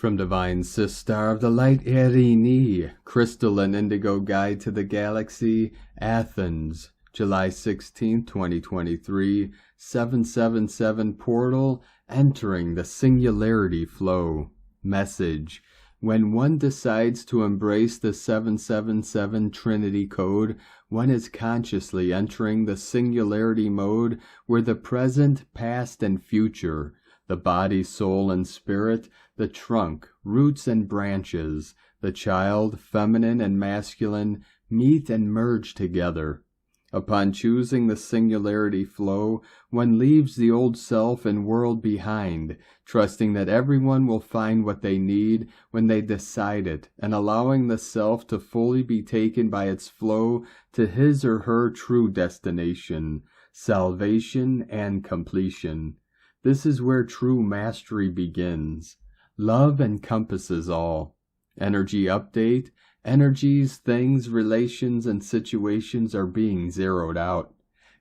From Divine Sister of the Light Erini, Crystal and Indigo Guide to the Galaxy, Athens, July 16, 2023, 777 Portal, entering the Singularity Flow. Message: when one decides to embrace the 777 Trinity Code, one is consciously entering the Singularity mode where the present, past, and future, the body, soul, and spirit, the trunk, roots, and branches, the child, feminine and masculine, meet and merge together. Upon choosing the Singularity flow, one leaves the old self and world behind, trusting that everyone will find what they need when they decide it, and allowing the self to fully be taken by its flow to his or her true destination, salvation and completion. This is where true mastery begins. Love encompasses all. Energy update. Energies, things, relations, and situations are being zeroed out.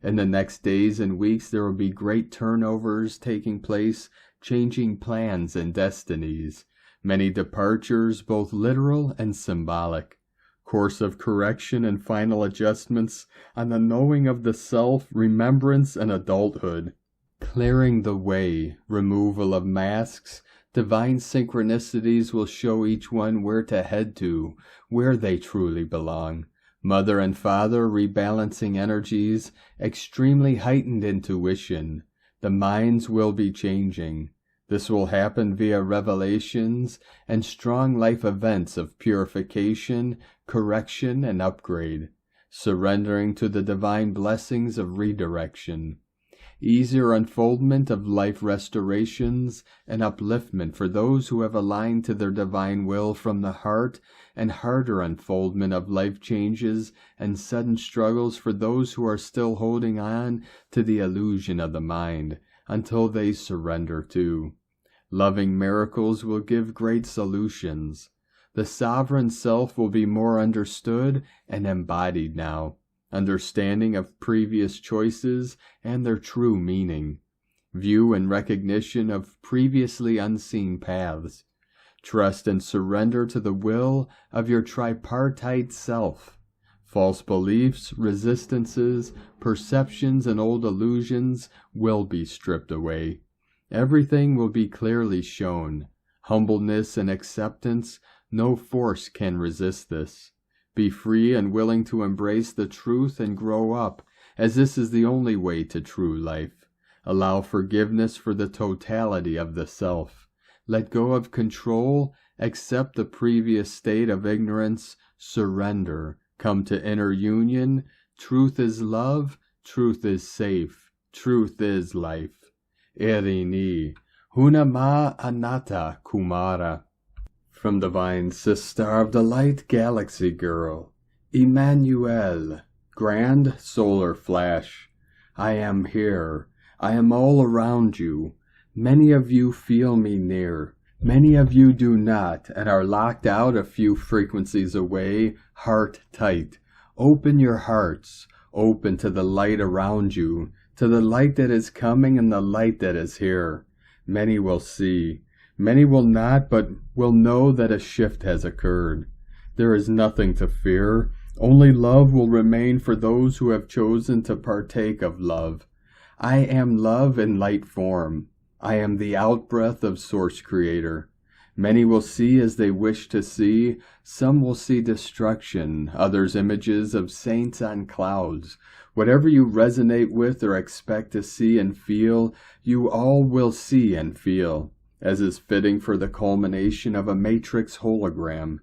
In the next days and weeks there will be great turnovers taking place, changing plans and destinies. Many departures, both literal and symbolic. Course of correction and final adjustments on the knowing of the self, remembrance, and adulthood. Clearing the way, removal of masks. Divine synchronicities will show each one where to head to, where they truly belong. Mother and father rebalancing energies, extremely heightened intuition. The minds will be changing. This will happen via revelations and strong life events of purification, correction, and upgrade. Surrendering to the divine blessings of redirection. Easier unfoldment of life restorations and upliftment for those who have aligned to their divine will from the heart, and harder unfoldment of life changes and sudden struggles for those who are still holding on to the illusion of the mind until they surrender to. Loving miracles will give great solutions. The sovereign self will be more understood and embodied now. Understanding of previous choices and their true meaning, view and recognition of previously unseen paths, trust and surrender to the will of your tripartite self. False beliefs, resistances, perceptions, and old illusions will be stripped away. Everything will be clearly shown. Humbleness and acceptance, no force can resist this. Be free and willing to embrace the truth and grow up, as this is the only way to true life. Allow forgiveness for the totality of the self. Let go of control, accept the previous state of ignorance, surrender, come to inner union. Truth is love, truth is safe, truth is life. Erini, Hunama Anatta Kumara. From Divine Sister of the Light Galaxy Girl, Emmanuel, Grand Solar Flash. I am here. I am all around you. Many of you feel me near. Many of you do not and are locked out a few frequencies away, heart tight. Open your hearts. Open to the light around you, to the light that is coming and the light that is here. Many will see. Many will not, but will know that a shift has occurred. There is nothing to fear. Only love will remain for those who have chosen to partake of love. I am love in light form. I am the outbreath of Source Creator. Many will see as they wish to see. Some will see destruction, others images of saints on clouds. Whatever you resonate with or expect to see and feel, you all will see and feel, as is fitting for the culmination of a matrix hologram.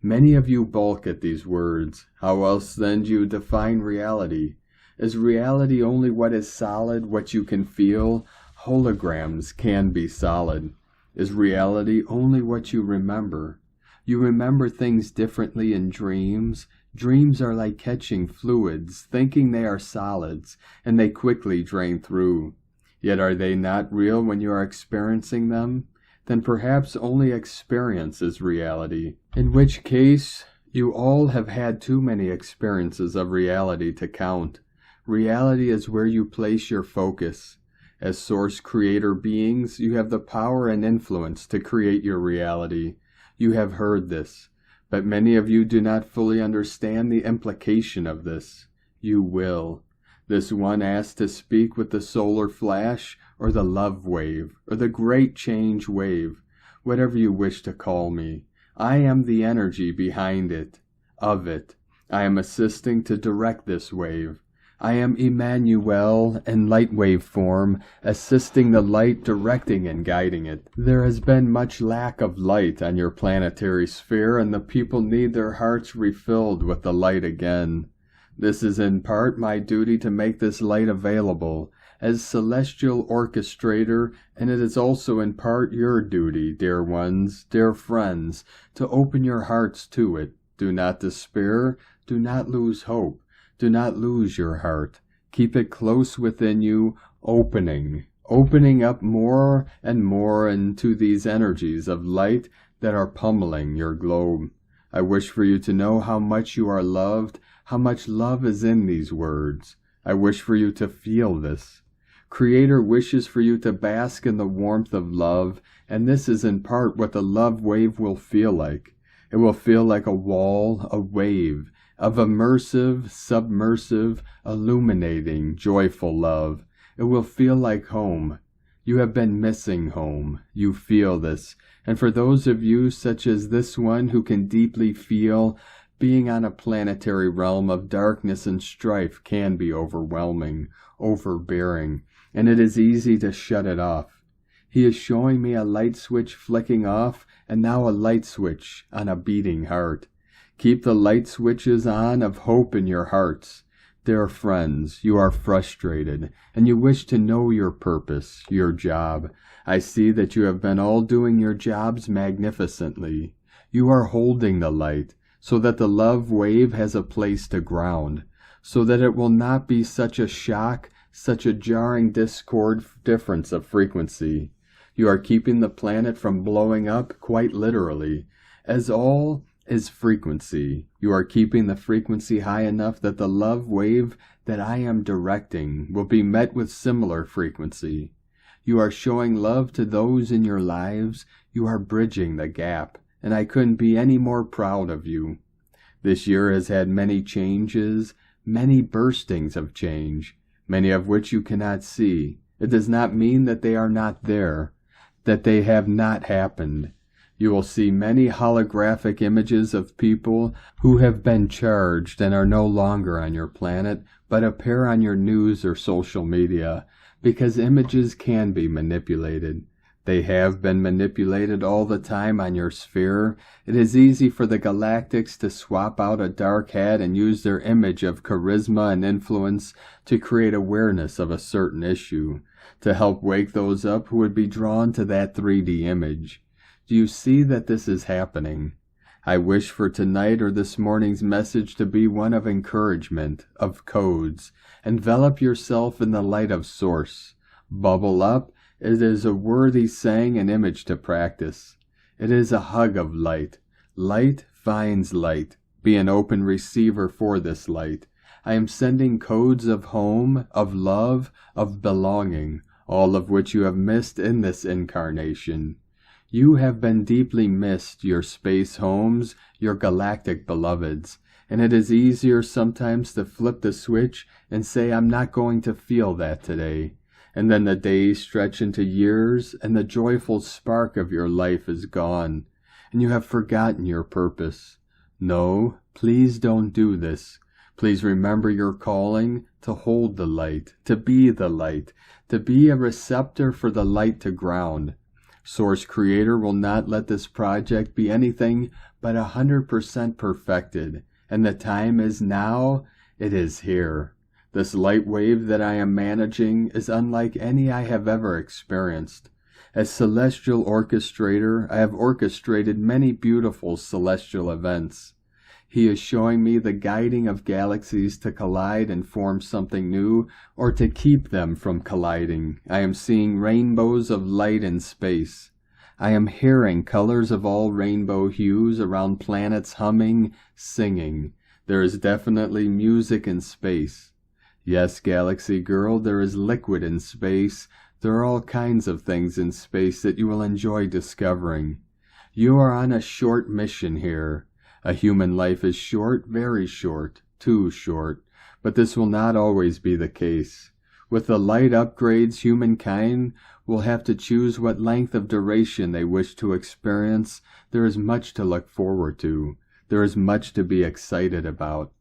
Many of you balk at these words. How else then do you define reality? Is reality only what is solid, what you can feel? Holograms can be solid. Is reality only what you remember? You remember things differently in dreams. Dreams are like catching fluids, thinking they are solids, and they quickly drain through. Yet are they not real when you are experiencing them? Then perhaps only experience is reality, in which case you all have had too many experiences of reality to count. Reality is where you place your focus. As source creator beings, you have the power and influence to create your reality. You have heard this, but many of you do not fully understand the implication of this. You will. This one asked to speak with the solar flash, or the love wave, or the great change wave, whatever you wish to call me. I am the energy behind it, of it. I am assisting to direct this wave. I am Emmanuel in light wave form, assisting the light, directing and guiding it. There has been much lack of light on your planetary sphere, and the people need their hearts refilled with the light again. This is in part my duty to make this light available as celestial orchestrator, and it is also in part your duty, dear ones, dear friends, to open your hearts to it. Do not despair, do not lose hope. Do not lose your heart. Keep it close within you, opening up more and more into these energies of light that are pummeling your globe. I wish for you to know how much you are loved, how much love is in these words. I wish for you to feel this. Creator wishes for you to bask in the warmth of love, and this is in part what the love wave will feel like. It will feel like a wall, a wave, of immersive, submersive, illuminating, joyful love. It will feel like home. You have been missing home. You feel this. And for those of you such as this one who can deeply feel, being on a planetary realm of darkness and strife can be overwhelming, overbearing, and it is easy to shut it off. He is showing me a light switch flicking off, and now a light switch on a beating heart. Keep the light switches on of hope in your hearts. Dear friends, you are frustrated, and you wish to know your purpose, your job. I see that you have been all doing your jobs magnificently. You are holding the light, so that the love wave has a place to ground, so that it will not be such a shock, such a jarring discord difference of frequency. You are keeping the planet from blowing up, quite literally, as all is frequency. You are keeping the frequency high enough that the love wave that I am directing will be met with similar frequency. You are showing love to those in your lives. You are bridging the gap, and I couldn't be any more proud of you. This year has had many changes, many burstings of change, many of which you cannot see. It does not mean that they are not there, that they have not happened. You will see many holographic images of people who have been charged and are no longer on your planet, but appear on your news or social media, because images can be manipulated. They have been manipulated all the time on your sphere. It is easy for the galactics to swap out a dark hat and use their image of charisma and influence to create awareness of a certain issue, to help wake those up who would be drawn to that 3D image. Do you see that this is happening? I wish for tonight or this morning's message to be one of encouragement, of codes. Envelop yourself in the light of Source. Bubble up. It is a worthy saying and image to practice. It is a hug of light. Light finds light. Be an open receiver for this light. I am sending codes of home, of love, of belonging, all of which you have missed in this incarnation. You have been deeply missed, your space homes, your galactic beloveds, and it is easier sometimes to flip the switch and say, I'm not going to feel that today. And then the days stretch into years, and the joyful spark of your life is gone, and you have forgotten your purpose. No, please don't do this. Please remember your calling to hold the light, to be a receptor for the light to ground. Source Creator will not let this project be anything but 100% perfected, and the time is now. It is here. This light wave that I am managing is unlike any I have ever experienced. As celestial orchestrator, I have orchestrated many beautiful celestial events. He is showing me the guiding of galaxies to collide and form something new, or to keep them from colliding. I am seeing rainbows of light in space. I am hearing colors of all rainbow hues around planets humming, singing. There is definitely music in space. Yes, Galaxy Girl, there is liquid in space, There are all kinds of things in space that you will enjoy discovering. You are on a short mission here. A human life is short, very short, too short, but this will not always be the case. With the light upgrades, humankind will have to choose what length of duration they wish to experience. There is much to look forward to. There is much to be excited about.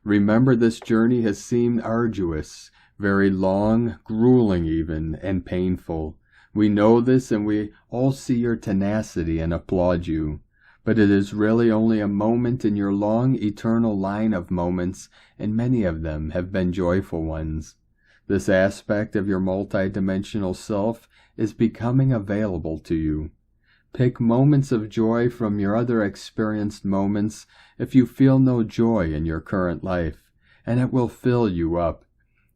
Remember, this journey has seemed arduous, very long, grueling even, and painful. We know this, and we all see your tenacity and applaud you. But it is really only a moment in your long, eternal line of moments, and many of them have been joyful ones. This aspect of your multidimensional self is becoming available to you. Pick moments of joy from your other experienced moments if you feel no joy in your current life, and it will fill you up.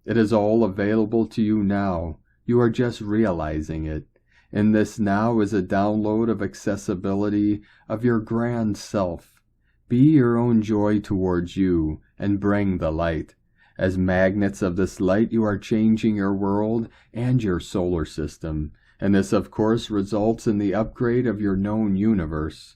It is all available to you now. You are just realizing it. In this now is a download of accessibility of your grand self. Be your own joy towards you, and bring the light. As magnets of this light, you are changing your world and your solar system, and this, of course, results in the upgrade of your known universe.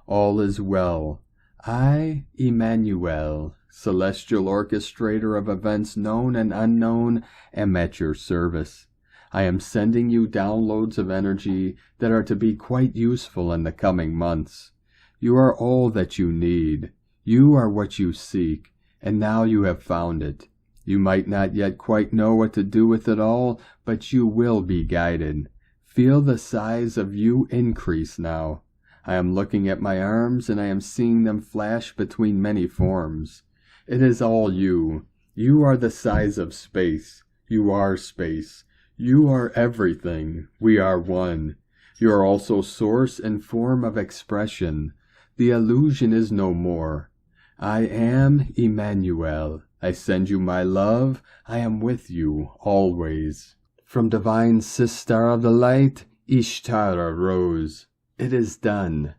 All is well. I, Emmanuel, celestial orchestrator of events known and unknown, am at your service. I am sending you downloads of energy that are to be quite useful in the coming months. You are all that you need. You are what you seek, and now you have found it. You might not yet quite know what to do with it all, but you will be guided. Feel the size of you increase now. I am looking at my arms, and I am seeing them flash between many forms. It is all you. You are the size of space. You are space. You are everything. We are one. You are also source and form of expression. The illusion is no more. I am Emmanuel. I send you my love. I am with you always. From divine sister of the light, Ishtar arose. It is done.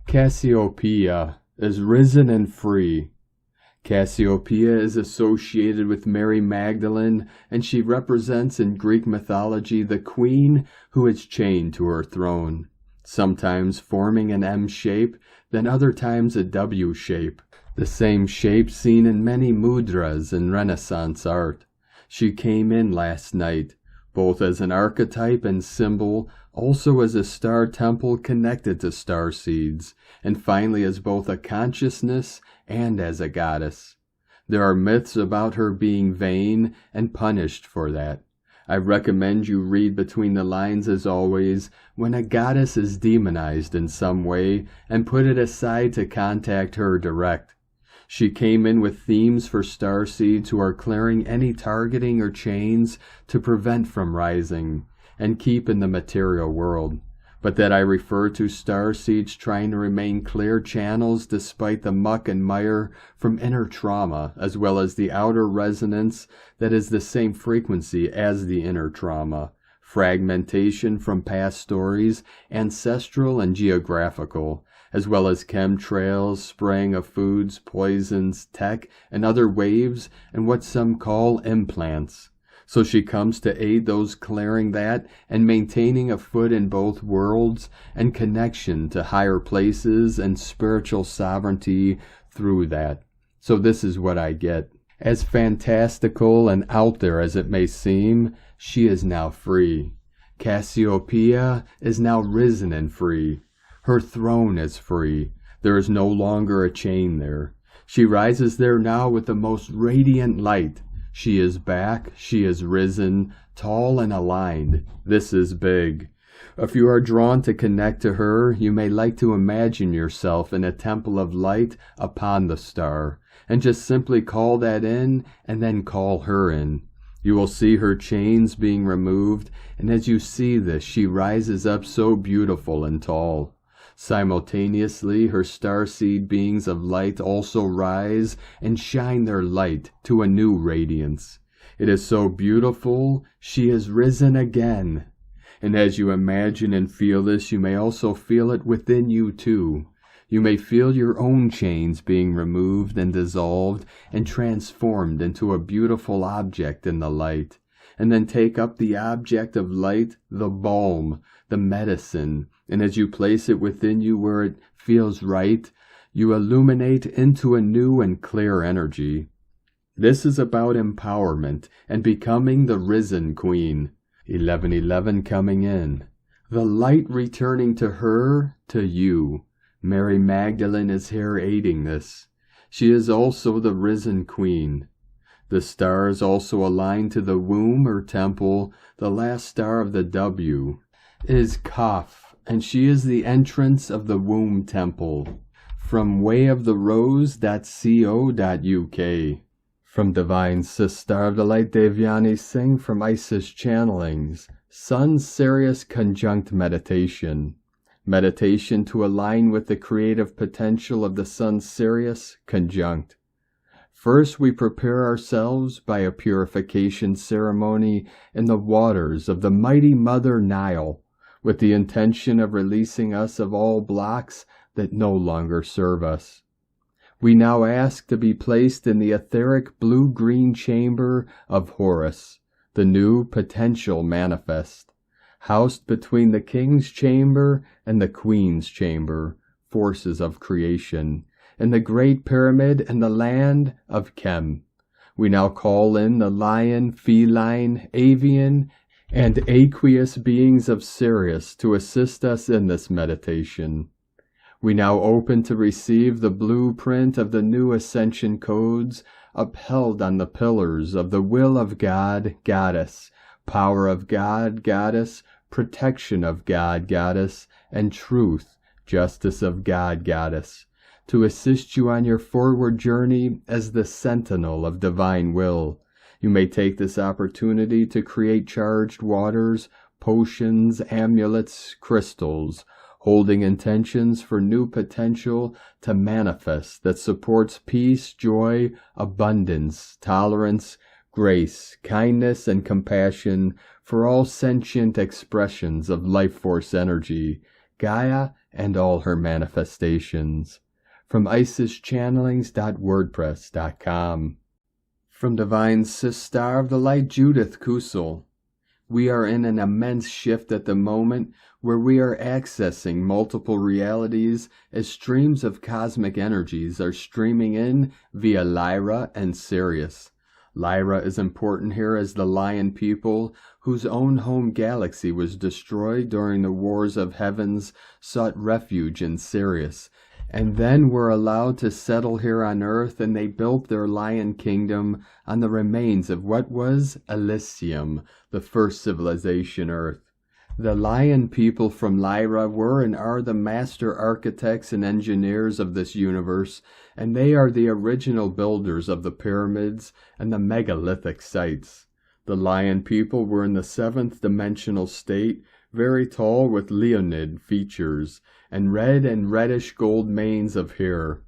Cassiopeia is risen and free. Cassiopeia is associated with Mary Magdalene, and she represents in Greek mythology the queen who is chained to her throne, sometimes forming an M shape, then other times a W shape, the same shape seen in many mudras in Renaissance art. She came in last night, both as an archetype and symbol, also as a star temple connected to star seeds, and finally as both a consciousness and as a goddess. There are myths about her being vain and punished for that. I recommend you read between the lines as always when a goddess is demonized in some way, and put it aside to contact her direct. She came in with themes for starseeds who are clearing any targeting or chains to prevent from rising and keep in the material world, but that I refer to starseeds trying to remain clear channels despite the muck and mire from inner trauma, as well as the outer resonance that is the same frequency as the inner trauma, fragmentation from past stories, ancestral and geographical, as well as chemtrails, spraying of foods, poisons, tech, and other waves, and what some call implants. So she comes to aid those clearing that and maintaining a foot in both worlds and connection to higher places and spiritual sovereignty through that. So this is what I get. As fantastical and out there as it may seem, she is now free. Cassiopeia is now risen and free. Her throne is free. There is no longer a chain there. She rises there now with the most radiant light. She is back. She is risen, tall and aligned. This is big. If you are drawn to connect to her, you may like to imagine yourself in a temple of light upon the star, and just simply call that in and then call her in. You will see her chains being removed, and as you see this, she rises up so beautiful and tall. Simultaneously, her starseed beings of light also rise and shine their light to a new radiance. It is so beautiful, she is risen again. And as you imagine and feel this, you may also feel it within you too. You may feel your own chains being removed and dissolved and transformed into a beautiful object in the light. and then take up the object of light, the balm, the medicine, and as you place it within you where it feels right, you illuminate into a new and clear energy. This is about empowerment and becoming the risen queen. 1111 coming in. The light returning to her, to you. Mary Magdalene is here aiding this. She is also the risen queen. The stars also align to the womb or temple. The last star of the W is Kaf, and she is the entrance of the womb temple. From wayoftherose.co.uk. From Divine Sister of the Light Devyani Singh from Isis Channelings. Sun-Sirius conjunct meditation. Meditation to align with the creative potential of the Sun-Sirius conjunct. First, we prepare ourselves by a purification ceremony in the waters of the mighty Mother Nile, with the intention of releasing us of all blocks that no longer serve us. We now ask to be placed in the etheric blue-green chamber of Horus, the new potential manifest, housed between the king's chamber and the queen's chamber, forces of creation, in the Great Pyramid and the land of Kem. We now call in the lion, feline, avian, and aqueous beings of Sirius to assist us in this meditation. We now open to receive the blueprint of the new ascension codes upheld on the pillars of the will of God, Goddess, power of God, Goddess, protection of God, Goddess, and truth, justice of God, Goddess, to assist you on your forward journey as the sentinel of divine will. You may take this opportunity to create charged waters, potions, amulets, crystals, holding intentions for new potential to manifest that supports peace, joy, abundance, tolerance, grace, kindness, and compassion for all sentient expressions of life force energy, Gaia, and all her manifestations. From isischannelings.wordpress.com. From Divine Sister of the Light Judith Kusel. We are in an immense shift at the moment where we are accessing multiple realities as streams of cosmic energies are streaming in via Lyra and Sirius. Lyra is important here as the lion people, whose own home galaxy was destroyed during the wars of heavens, sought refuge in Sirius, and then were allowed to settle here on Earth, and they built their lion kingdom on the remains of what was Elysium, the first civilization Earth. The lion people from Lyra were and are the master architects and engineers of this universe, and they are the original builders of the pyramids and the megalithic sites. The lion people were in the seventh dimensional state, very tall with leonid features, and red and reddish gold manes of hair.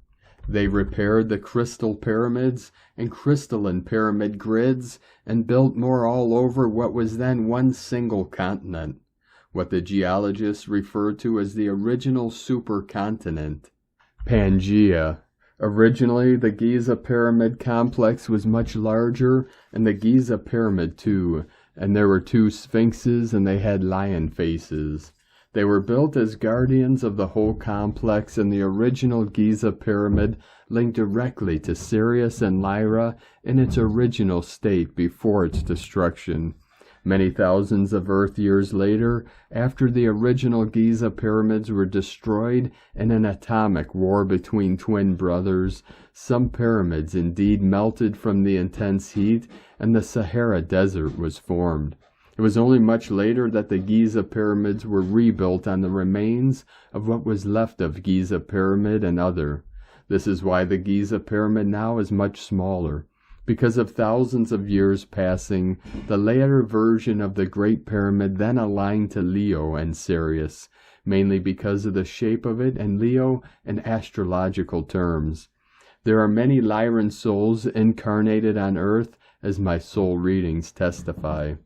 They repaired the crystal pyramids and crystalline pyramid grids, and built more all over what was then one single continent, what the geologists referred to as the original supercontinent, Pangaea. Originally, the Giza Pyramid complex was much larger, and the Giza Pyramid too, and there were two sphinxes, and they had lion faces. They were built as guardians of the whole complex, and the original Giza Pyramid linked directly to Sirius and Lyra in its original state before its destruction. Many thousands of Earth years later, after the original Giza pyramids were destroyed in an atomic war between twin brothers, some pyramids indeed melted from the intense heat, and the Sahara Desert was formed. It was only much later that the Giza pyramids were rebuilt on the remains of what was left of Giza Pyramid and other. This is why the Giza Pyramid now is much smaller. Because of thousands of years passing, the later version of the Great Pyramid then aligned to Leo and Sirius, mainly because of the shape of it and Leo in astrological terms. There are many Lyran souls incarnated on Earth, as my soul readings testify.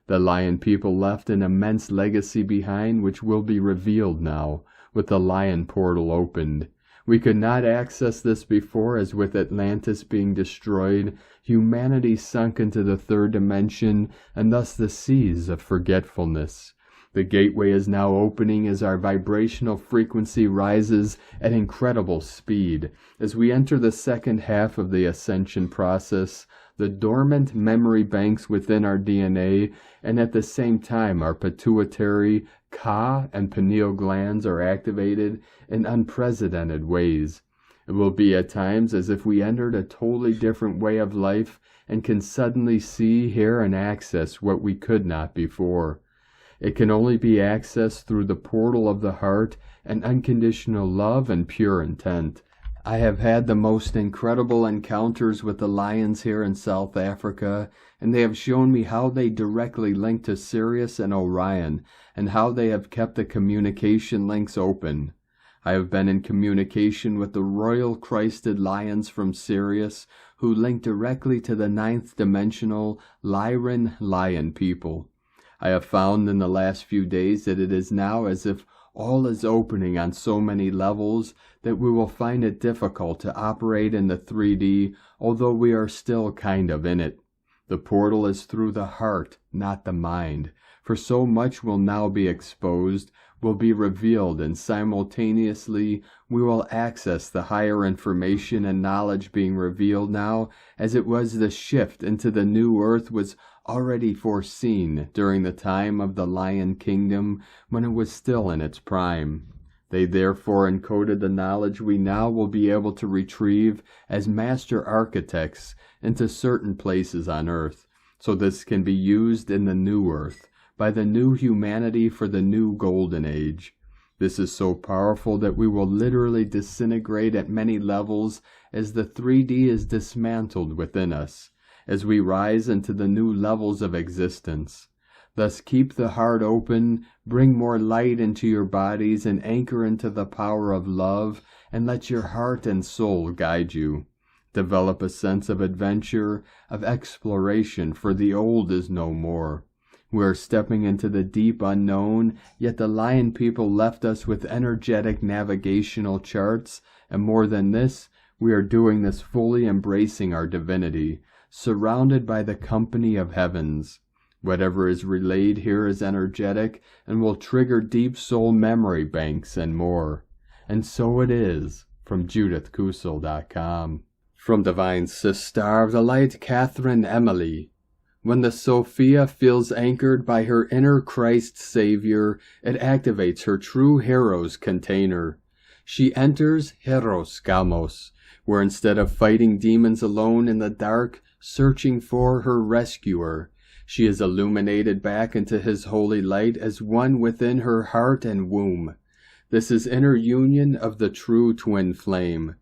The lion people left an immense legacy behind which will be revealed now, with the lion portal opened. We could not access this before, as with Atlantis being destroyed, humanity sunk into the third dimension and thus the seas of forgetfulness. The gateway is now opening as our vibrational frequency rises at incredible speed. As we enter the second half of the ascension process, the dormant memory banks within our DNA, and at the same time our pituitary, Ka, and pineal glands are activated in unprecedented ways. It will be at times as if we entered a totally different way of life and can suddenly see, hear, and access what we could not before. It can only be accessed through the portal of the heart and unconditional love and pure intent. I have had the most incredible encounters with the lions here in South Africa, and they have shown me how they directly link to Sirius and Orion, and how they have kept the communication links open. I have been in communication with the royal Christed lions from Sirius, who link directly to the ninth dimensional Lyran lion people. I have found in the last few days that it is now as if all is opening on so many levels that we will find it difficult to operate in the 3D, although we are still kind of in it. The portal is through the heart, not the mind, for so much will now be exposed, will be revealed, and simultaneously we will access the higher information and knowledge being revealed now, as it was the shift into the new earth was already foreseen during the time of the Lion Kingdom when it was still in its prime. They therefore encoded the knowledge we now will be able to retrieve as master architects into certain places on earth, so this can be used in the new earth, by the new humanity for the new golden age. This is so powerful that we will literally disintegrate at many levels as the 3D is dismantled within us, as we rise into the new levels of existence. Thus keep the heart open, bring more light into your bodies, and anchor into the power of love, and let your heart and soul guide you. Develop a sense of adventure, of exploration, for the old is no more. We are stepping into the deep unknown, yet the lion people left us with energetic navigational charts, and more than this, we are doing this fully embracing our divinity, surrounded by the company of heavens. Whatever is relayed here is energetic and will trigger deep soul memory banks and more. And so it is, from JudithKusel.com. From Divine Sister of the Light, Catherine Emily. When the Sophia feels anchored by her inner Christ Savior, it activates her true hero's container. She enters Heros Gamos, where instead of fighting demons alone in the dark, searching for her rescuer, she is illuminated back into his holy light as one within her heart and womb. This is inner union of the true twin flame,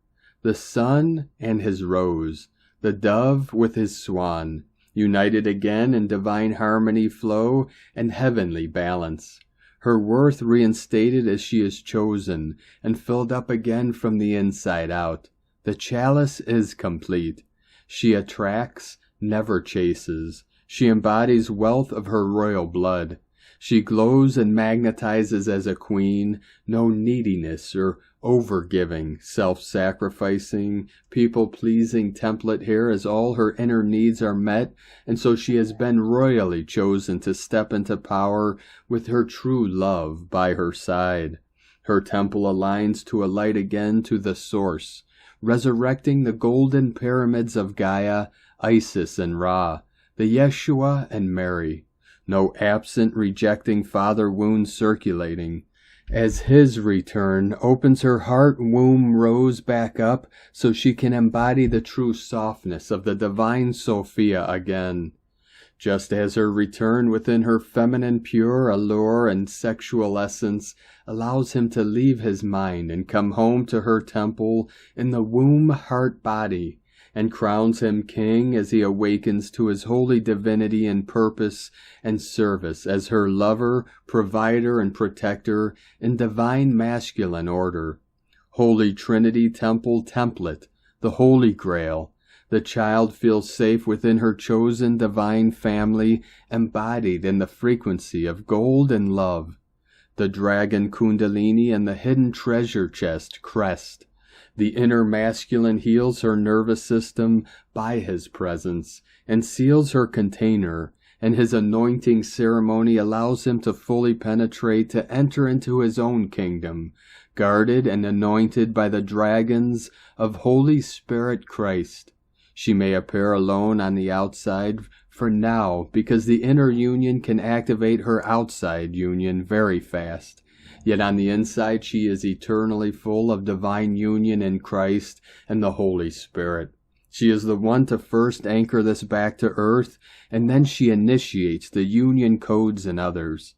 the sun and his rose, the dove with his swan, united again in divine harmony flow and heavenly balance. Her worth reinstated as she is chosen and filled up again from the inside out. The chalice is complete. She attracts, never chases. She embodies wealth of her royal blood. She glows and magnetizes as a queen, no neediness or overgiving, self-sacrificing, people-pleasing template here as all her inner needs are met, and so she has been royally chosen to step into power with her true love by her side. Her temple aligns to a light again to the source, resurrecting the golden pyramids of Gaia, Isis and Ra, the Yeshua and Mary. No absent, rejecting father wounds circulating. As his return opens her heart womb rose back up so she can embody the true softness of the divine Sophia again. Just as her return within her feminine pure allure and sexual essence allows him to leave his mind and come home to her temple in the womb heart body, and crowns him king as he awakens to his holy divinity and purpose and service as her lover, provider, and protector in divine masculine order. Holy Trinity Temple template, the Holy Grail. The child feels safe within her chosen divine family, embodied in the frequency of gold and love. The dragon Kundalini and the hidden treasure chest crest. The inner masculine heals her nervous system by his presence and seals her container, and his anointing ceremony allows him to fully penetrate to enter into his own kingdom, guarded and anointed by the dragons of Holy Spirit Christ. She may appear alone on the outside for now because the inner union can activate her outside union very fast. Yet on the inside she is eternally full of divine union in Christ and the Holy Spirit. She is the one to first anchor this back to earth, and then she initiates the union codes in others.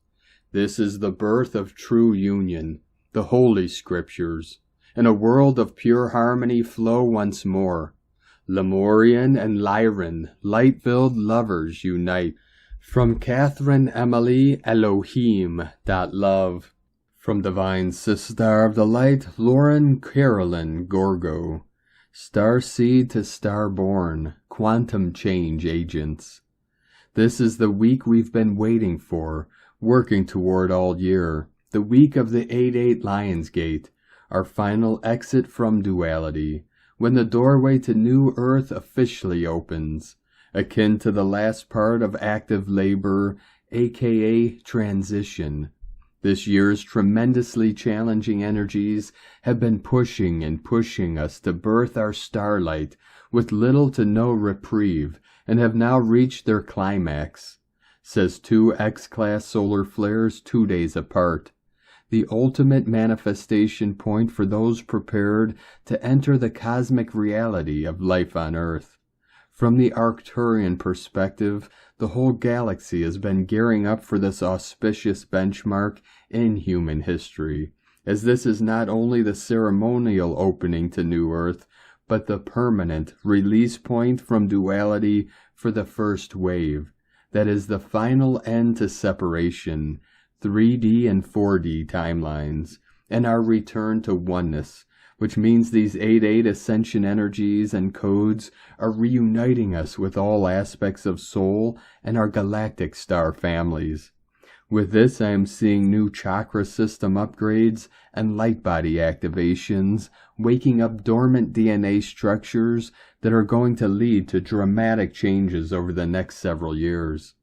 This is the birth of true union, the Holy Scriptures. In a world of pure harmony flow once more. Lemurian and Lyran, light-filled lovers unite. From Catherine Emily Elohim. Love. From Divine Sister of the Light, Lauren Carolyn Gorgo. Starseed to Starborn, quantum change agents. This is the week we've been waiting for, working toward all year. The week of the 8-8 Lionsgate, our final exit from duality, when the doorway to New Earth officially opens, akin to the last part of active labor, aka transition. This year's tremendously challenging energies have been pushing and pushing us to birth our starlight with little to no reprieve, and have now reached their climax, says 2 X-class solar flares 2 days apart. The ultimate manifestation point for those prepared to enter the cosmic reality of life on Earth. From the Arcturian perspective, the whole galaxy has been gearing up for this auspicious benchmark in human history, as this is not only the ceremonial opening to New Earth, but the permanent release point from duality for the first wave. That is the final end to separation, 3D and 4D timelines, and our return to oneness, which means these 8-8 ascension energies and codes are reuniting us with all aspects of soul and our galactic star families. With this, I am seeing new chakra system upgrades and light body activations, waking up dormant DNA structures that are going to lead to dramatic changes over the next several years.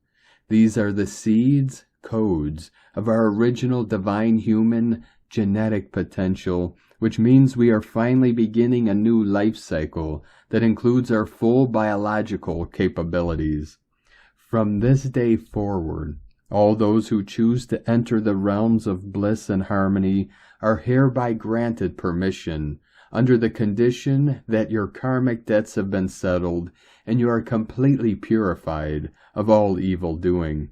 These are the seeds, codes of our original divine human genetic potential, which means we are finally beginning a new life cycle that includes our full biological capabilities. From this day forward, all those who choose to enter the realms of bliss and harmony are hereby granted permission, under the condition that your karmic debts have been settled and you are completely purified of all evil doing.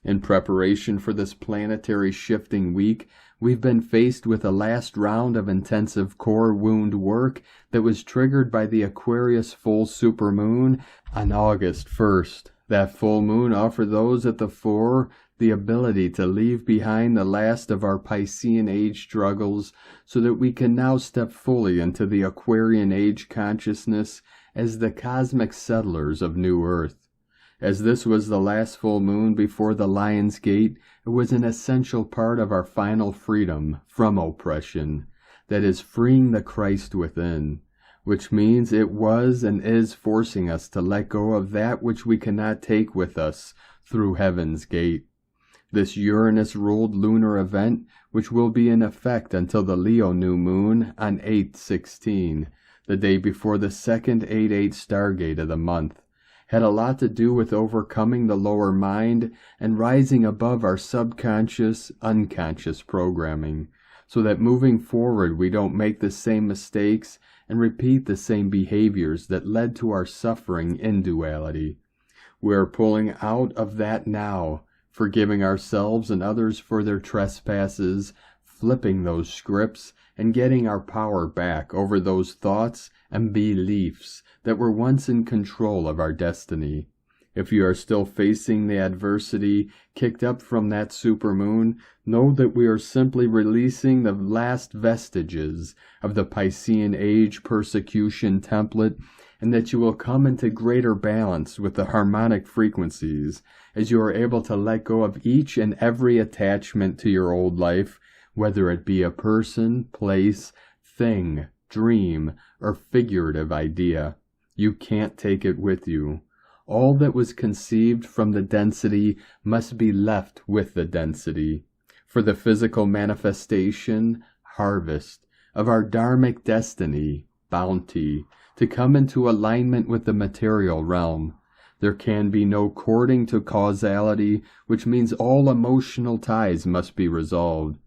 In preparation for this planetary shifting week, we've been faced with a last round of intensive core wound work that was triggered by the Aquarius full supermoon on August 1st. That full moon offered those at the fore the ability to leave behind the last of our Piscean age struggles so that we can now step fully into the Aquarian age consciousness as the cosmic settlers of New Earth. As this was the last full moon before the Lion's Gate, it was an essential part of our final freedom from oppression, that is, freeing the Christ within, which means it was and is forcing us to let go of that which we cannot take with us through Heaven's Gate. This Uranus-ruled lunar event, which will be in effect until the Leo new moon on 8/16, the day before the second 8/8 Stargate of the month, had a lot to do with overcoming the lower mind and rising above our subconscious, unconscious programming, so that moving forward we don't make the same mistakes and repeat the same behaviors that led to our suffering in duality. We are pulling out of that now, forgiving ourselves and others for their trespasses, flipping those scripts, and getting our power back over those thoughts and beliefs that were once in control of our destiny. If you are still facing the adversity kicked up from that supermoon, know that we are simply releasing the last vestiges of the Piscean age persecution template, and that you will come into greater balance with the harmonic frequencies as you are able to let go of each and every attachment to your old life, whether it be a person, place, thing, dream, or figurative idea. You can't take it with you. All that was conceived from the density must be left with the density. For the physical manifestation, harvest, of our dharmic destiny, bounty, to come into alignment with the material realm, there can be no cording to causality, which means all emotional ties must be resolved.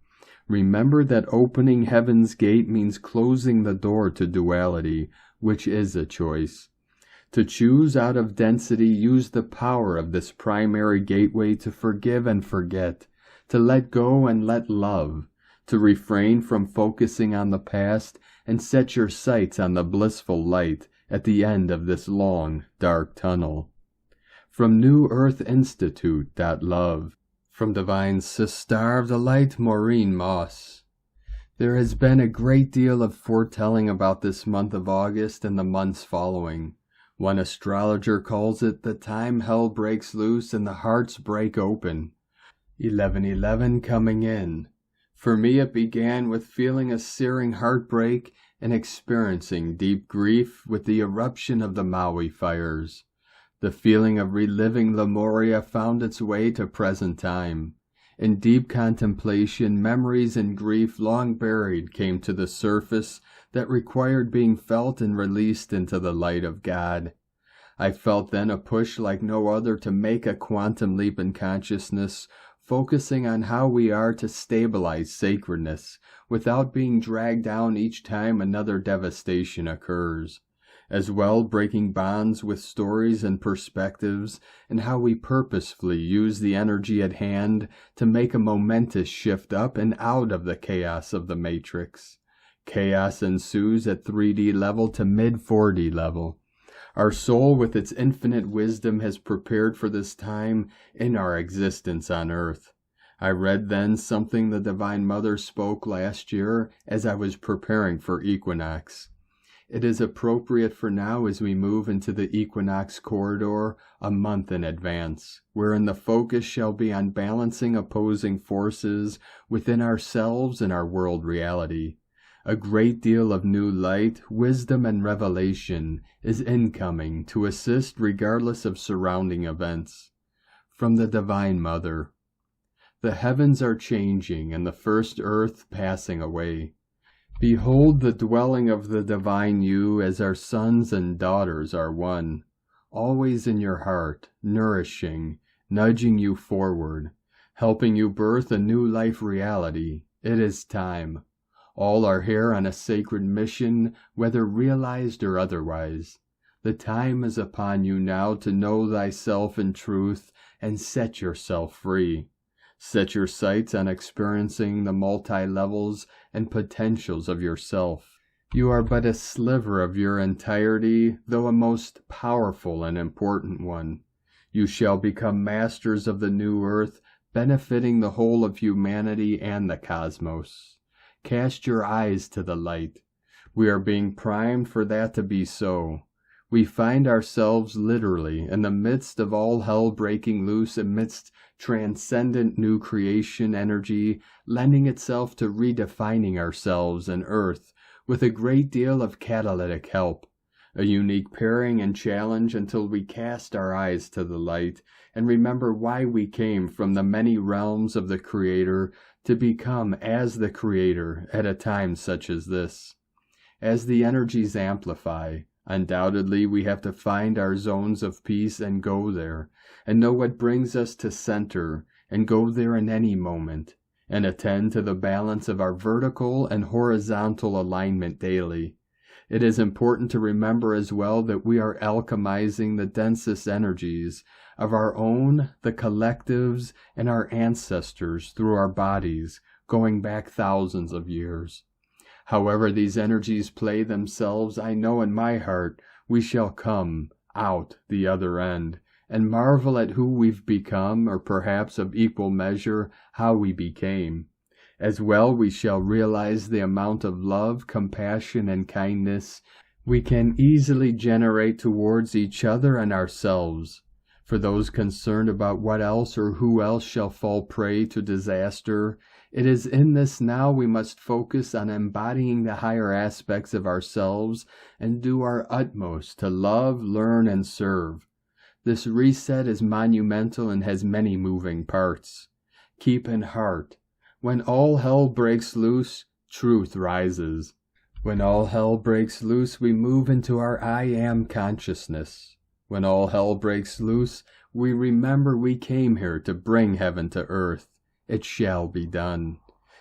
Remember that opening heaven's gate means closing the door to duality, which is a choice. To choose out of density, use the power of this primary gateway to forgive and forget, to let go and let love, to refrain from focusing on the past and set your sights on the blissful light at the end of this long, dark tunnel. From New Earth Institute.love. From Divine Sister of the Light, Maureen Moss. There has been a great deal of foretelling about this month of August and the months following. One astrologer calls it the time hell breaks loose and the hearts break open. 11/11 coming in. For me it began with feeling a searing heartbreak and experiencing deep grief with the eruption of the Maui fires. The feeling of reliving Lemuria found its way to present time. In deep contemplation, memories and grief long buried came to the surface that required being felt and released into the light of God. I felt then a push like no other to make a quantum leap in consciousness, focusing on how we are to stabilize sacredness without being dragged down each time another devastation occurs. As well breaking bonds with stories and perspectives, and how we purposefully use the energy at hand to make a momentous shift up and out of the chaos of the matrix. Chaos ensues at 3D level to mid-4D level. Our soul with its infinite wisdom has prepared for this time in our existence on earth. I read then something the Divine Mother spoke last year as I was preparing for Equinox. It is appropriate for now as we move into the Equinox corridor a month in advance, wherein the focus shall be on balancing opposing forces within ourselves and our world reality. A great deal of new light, wisdom, and revelation is incoming to assist regardless of surrounding events. From the Divine Mother. The heavens are changing and the first earth passing away. Behold the dwelling of the divine you as our sons and daughters are one, always in your heart, nourishing, nudging you forward, helping you birth a new life reality. It is time. All are here on a sacred mission, whether realized or otherwise. The time is upon you now to know thyself in truth and set yourself free. Set your sights on experiencing the multi-levels and potentials of yourself. You are but a sliver of your entirety, though a most powerful and important one. You shall become masters of the new earth, benefiting the whole of humanity and the cosmos. Cast your eyes to the light. We are being primed for that to be so. We find ourselves literally in the midst of all hell breaking loose amidst transcendent new creation energy, lending itself to redefining ourselves and earth with a great deal of catalytic help, a unique pairing and challenge until we cast our eyes to the light and remember why we came from the many realms of the Creator to become as the Creator at a time such as this. As the energies amplify, undoubtedly we have to find our zones of peace and go there, and know what brings us to center, and go there in any moment, and attend to the balance of our vertical and horizontal alignment daily. It is important to remember as well that we are alchemizing the densest energies of our own, the collectives, and our ancestors through our bodies, going back thousands of years. However these energies play themselves, I know in my heart we shall come out the other end, and marvel at who we've become, or perhaps of equal measure how we became. As well we shall realize the amount of love, compassion, and kindness we can easily generate towards each other and ourselves. For those concerned about what else or who else shall fall prey to disaster, It is in this now we must focus on embodying the higher aspects of ourselves and do our utmost to love, learn, and serve. This reset is monumental and has many moving parts. Keep in heart, when all hell breaks loose, truth rises. When all hell breaks loose, we move into our I am consciousness. When all hell breaks loose, we remember we came here to bring heaven to earth. It shall be done.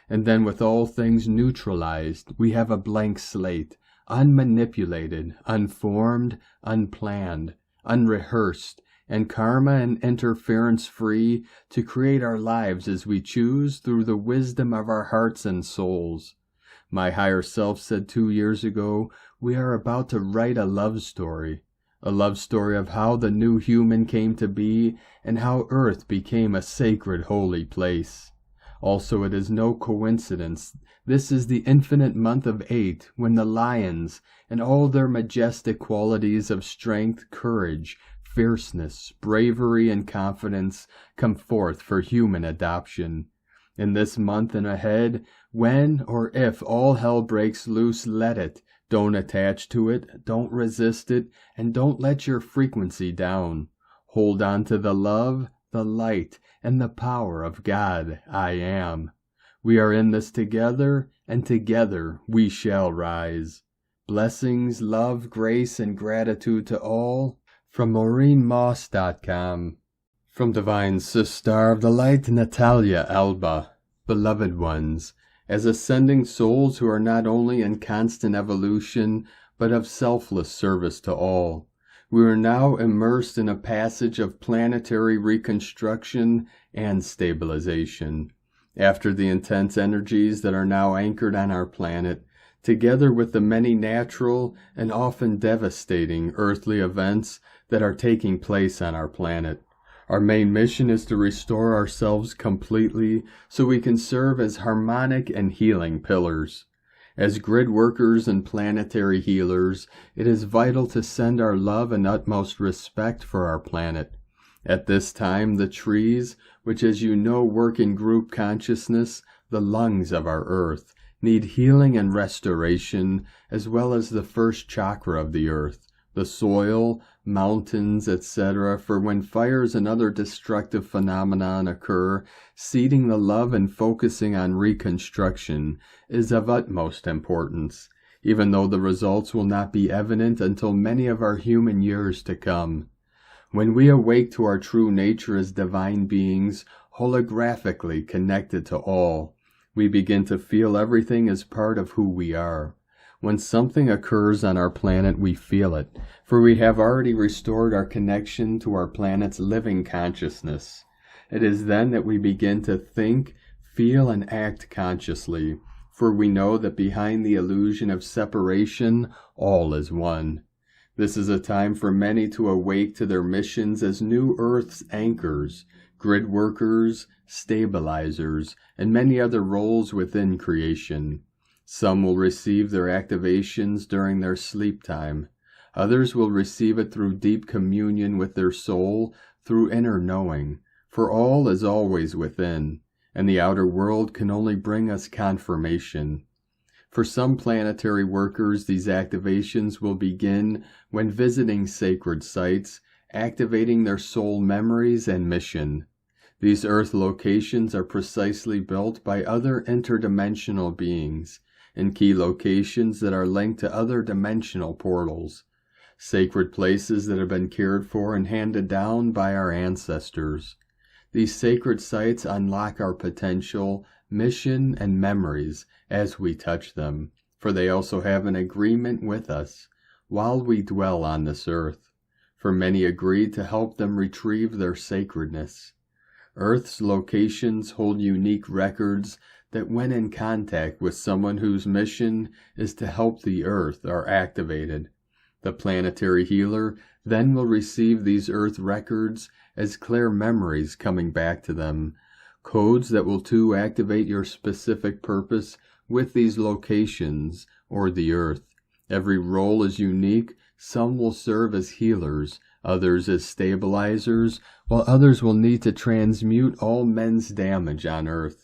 And then with all things neutralized, we have a blank slate, unmanipulated, unformed, unplanned, unrehearsed, and karma and interference free to create our lives as we choose through the wisdom of our hearts and souls. My higher self said 2 years ago, we are about to write a love story of how the new human came to be and how Earth became a sacred holy place. Also, it is no coincidence. This is the infinite month of 8, when the lions and all their majestic qualities of strength, courage, fierceness, bravery, and confidence come forth for human adoption. In this month and ahead, when or if all hell breaks loose, let it. Don't attach to it, don't resist it, and don't let your frequency down. Hold on to the love, the light, and the power of God, I am. We are in this together, and together we shall rise. Blessings, love, grace, and gratitude to all. From MaureenMoss.com. From Divine Sister of the Light, Natalia Alba. Beloved ones, as ascending souls who are not only in constant evolution, but of selfless service to all, we are now immersed in a passage of planetary reconstruction and stabilization. After the intense energies that are now anchored on our planet, together with the many natural and often devastating earthly events that are taking place on our planet, our main mission is to restore ourselves completely so we can serve as harmonic and healing pillars. As grid workers and planetary healers, it is vital to send our love and utmost respect for our planet. At this time, the trees, which as you know work in group consciousness, the lungs of our earth, need healing and restoration, as well as the first chakra of the earth, the soil, mountains, etc., for when fires and other destructive phenomena occur, seeding the love and focusing on reconstruction is of utmost importance, even though the results will not be evident until many of our human years to come. When we awake to our true nature as divine beings, holographically connected to all, we begin to feel everything as part of who we are. When something occurs on our planet, we feel it, for we have already restored our connection to our planet's living consciousness. It is then that we begin to think, feel, and act consciously, for we know that behind the illusion of separation, all is one. This is a time for many to awake to their missions as new Earth's anchors, grid workers, stabilizers, and many other roles within creation. Some will receive their activations during their sleep time. Others will receive it through deep communion with their soul, through inner knowing, for all is always within, and the outer world can only bring us confirmation. For some planetary workers, these activations will begin when visiting sacred sites, activating their soul memories and mission. These earth locations are precisely built by other interdimensional beings, in key locations that are linked to other dimensional portals, sacred places that have been cared for and handed down by our ancestors. These sacred sites unlock our potential, mission, and memories as we touch them, for they also have an agreement with us while we dwell on this earth, for many agreed to help them retrieve their sacredness. Earth's locations hold unique records that when in contact with someone whose mission is to help the earth are activated. The planetary healer then will receive these earth records as clear memories coming back to them, codes that will too activate your specific purpose with these locations or the earth. Every role is unique. Some will serve as healers, others as stabilizers, while others will need to transmute all men's damage on earth.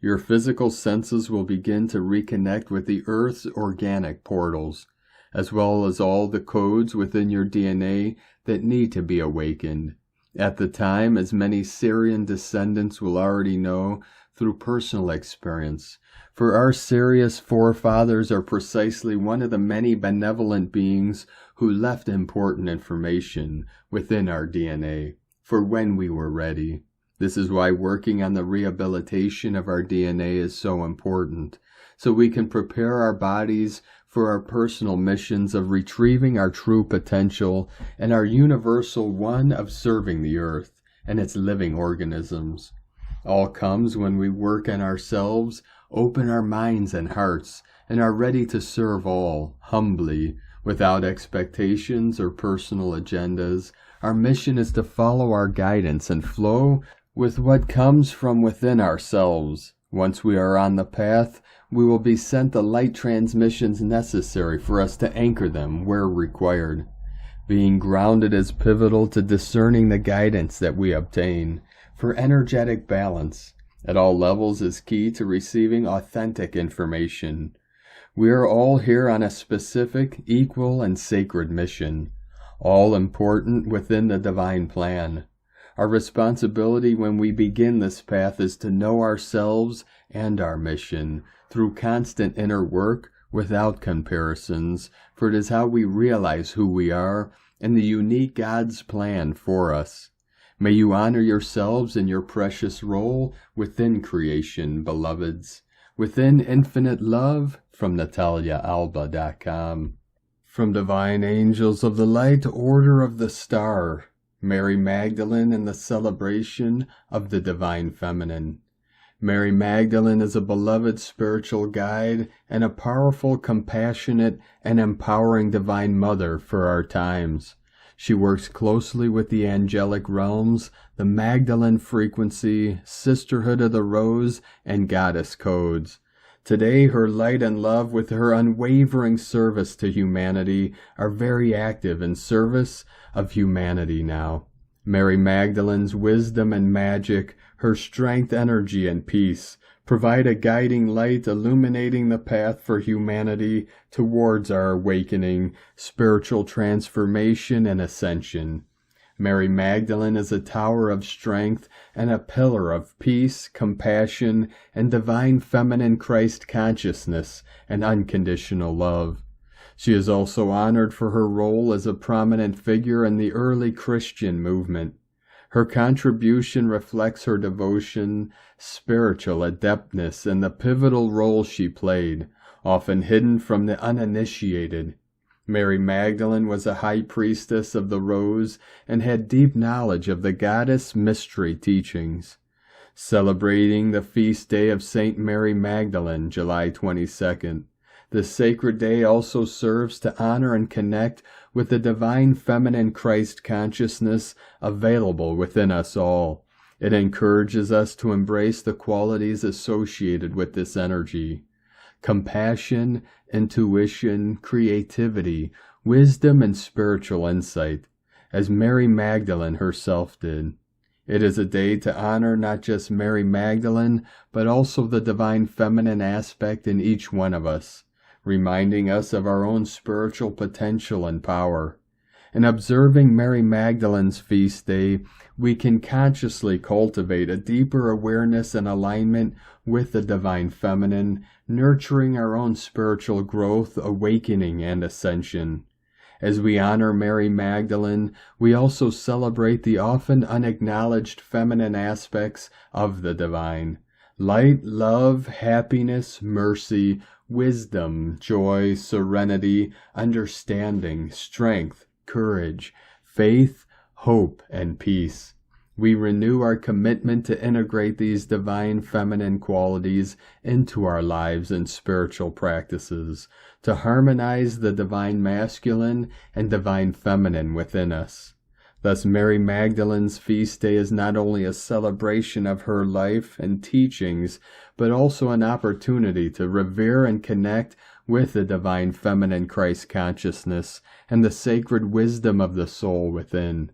Your physical senses will begin to reconnect with the Earth's organic portals, as well as all the codes within your DNA that need to be awakened. At the time, as many Sirian descendants will already know through personal experience, for our Sirius forefathers are precisely one of the many benevolent beings who left important information within our DNA for when we were ready. This is why working on the rehabilitation of our DNA is so important, so we can prepare our bodies for our personal missions of retrieving our true potential and our universal one of serving the earth and its living organisms. All comes when we work on ourselves, open our minds and hearts, and are ready to serve all, humbly, without expectations or personal agendas. Our mission is to follow our guidance and flow with what comes from within ourselves. Once we are on the path, we will be sent the light transmissions necessary for us to anchor them where required. Being grounded is pivotal to discerning the guidance that we obtain. For energetic balance at all levels is key to receiving authentic information. We are all here on a specific, equal, and sacred mission, all important within the divine plan. Our responsibility when we begin this path is to know ourselves and our mission through constant inner work without comparisons, for it is how we realize who we are and the unique God's plan for us. May you honor yourselves in your precious role within creation, beloveds, within infinite love, from NataliaAlba.com. From Divine Angels of the Light, Order of the Star, Mary Magdalene in the celebration of the Divine Feminine. Mary Magdalene is a beloved spiritual guide and a powerful, compassionate, and empowering Divine Mother for our times. She works closely with the angelic realms, the Magdalene frequency, Sisterhood of the Rose, and Goddess codes. Today, her light and love with her unwavering service to humanity are very active in service of humanity now. Mary Magdalene's wisdom and magic, her strength, energy, and peace provide a guiding light illuminating the path for humanity towards our awakening, spiritual transformation, and ascension. Mary Magdalene is a tower of strength and a pillar of peace, compassion, and divine feminine Christ consciousness and unconditional love. She is also honored for her role as a prominent figure in the early Christian movement. Her contribution reflects her devotion, spiritual adeptness, and the pivotal role she played, often hidden from the uninitiated. Mary Magdalene was a high priestess of the Rose and had deep knowledge of the goddess mystery teachings. Celebrating the feast day of Saint Mary Magdalene, July 22nd. This sacred day also serves to honor and connect with the divine feminine Christ consciousness available within us all. It encourages us to embrace the qualities associated with this energy: compassion, intuition, creativity, wisdom, and spiritual insight, as Mary Magdalene herself did. It is a day to honor not just Mary Magdalene, but also the divine feminine aspect in each one of us, reminding us of our own spiritual potential and power. In observing Mary Magdalene's feast day, we can consciously cultivate a deeper awareness and alignment with the divine feminine, nurturing our own spiritual growth, awakening, and ascension. As we honor Mary Magdalene, we also celebrate the often unacknowledged feminine aspects of the divine: light, love, happiness, mercy, wisdom, joy, serenity, understanding, strength, courage, faith, hope, and peace. We renew our commitment to integrate these divine feminine qualities into our lives and spiritual practices, to harmonize the divine masculine and divine feminine within us. Thus, Mary Magdalene's feast day is not only a celebration of her life and teachings, but also an opportunity to revere and connect with the divine feminine Christ consciousness and the sacred wisdom of the soul within.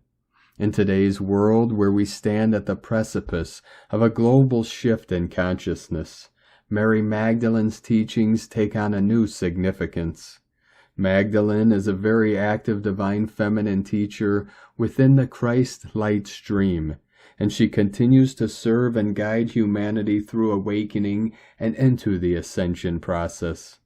In today's world, where we stand at the precipice of a global shift in consciousness, Mary Magdalene's teachings take on a new significance. Magdalene is a very active divine feminine teacher within the Christ light stream, and she continues to serve and guide humanity through awakening and into the ascension process.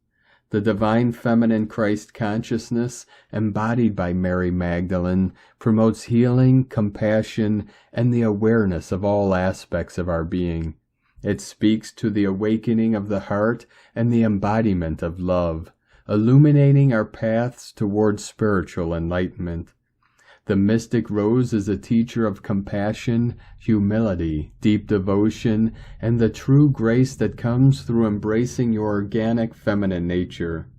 The divine feminine Christ consciousness, embodied by Mary Magdalene, promotes healing, compassion, and the awareness of all aspects of our being. It speaks to the awakening of the heart and the embodiment of love, illuminating our paths towards spiritual enlightenment. The mystic rose is a teacher of compassion, humility, deep devotion, and the true grace that comes through embracing your organic feminine nature.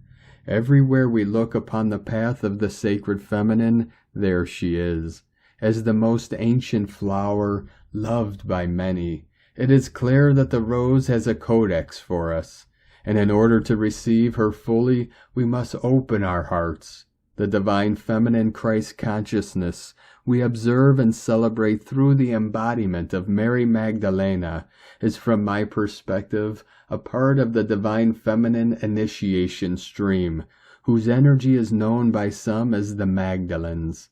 Everywhere we look upon the path of the sacred feminine, there she is. As the most ancient flower, loved by many, it is clear that the rose has a codex for us, and in order to receive her fully, we must open our hearts. The divine feminine Christ consciousness we observe and celebrate through the embodiment of Mary Magdalene is, from my perspective, a part of the divine feminine initiation stream, whose energy is known by some as the Magdalens.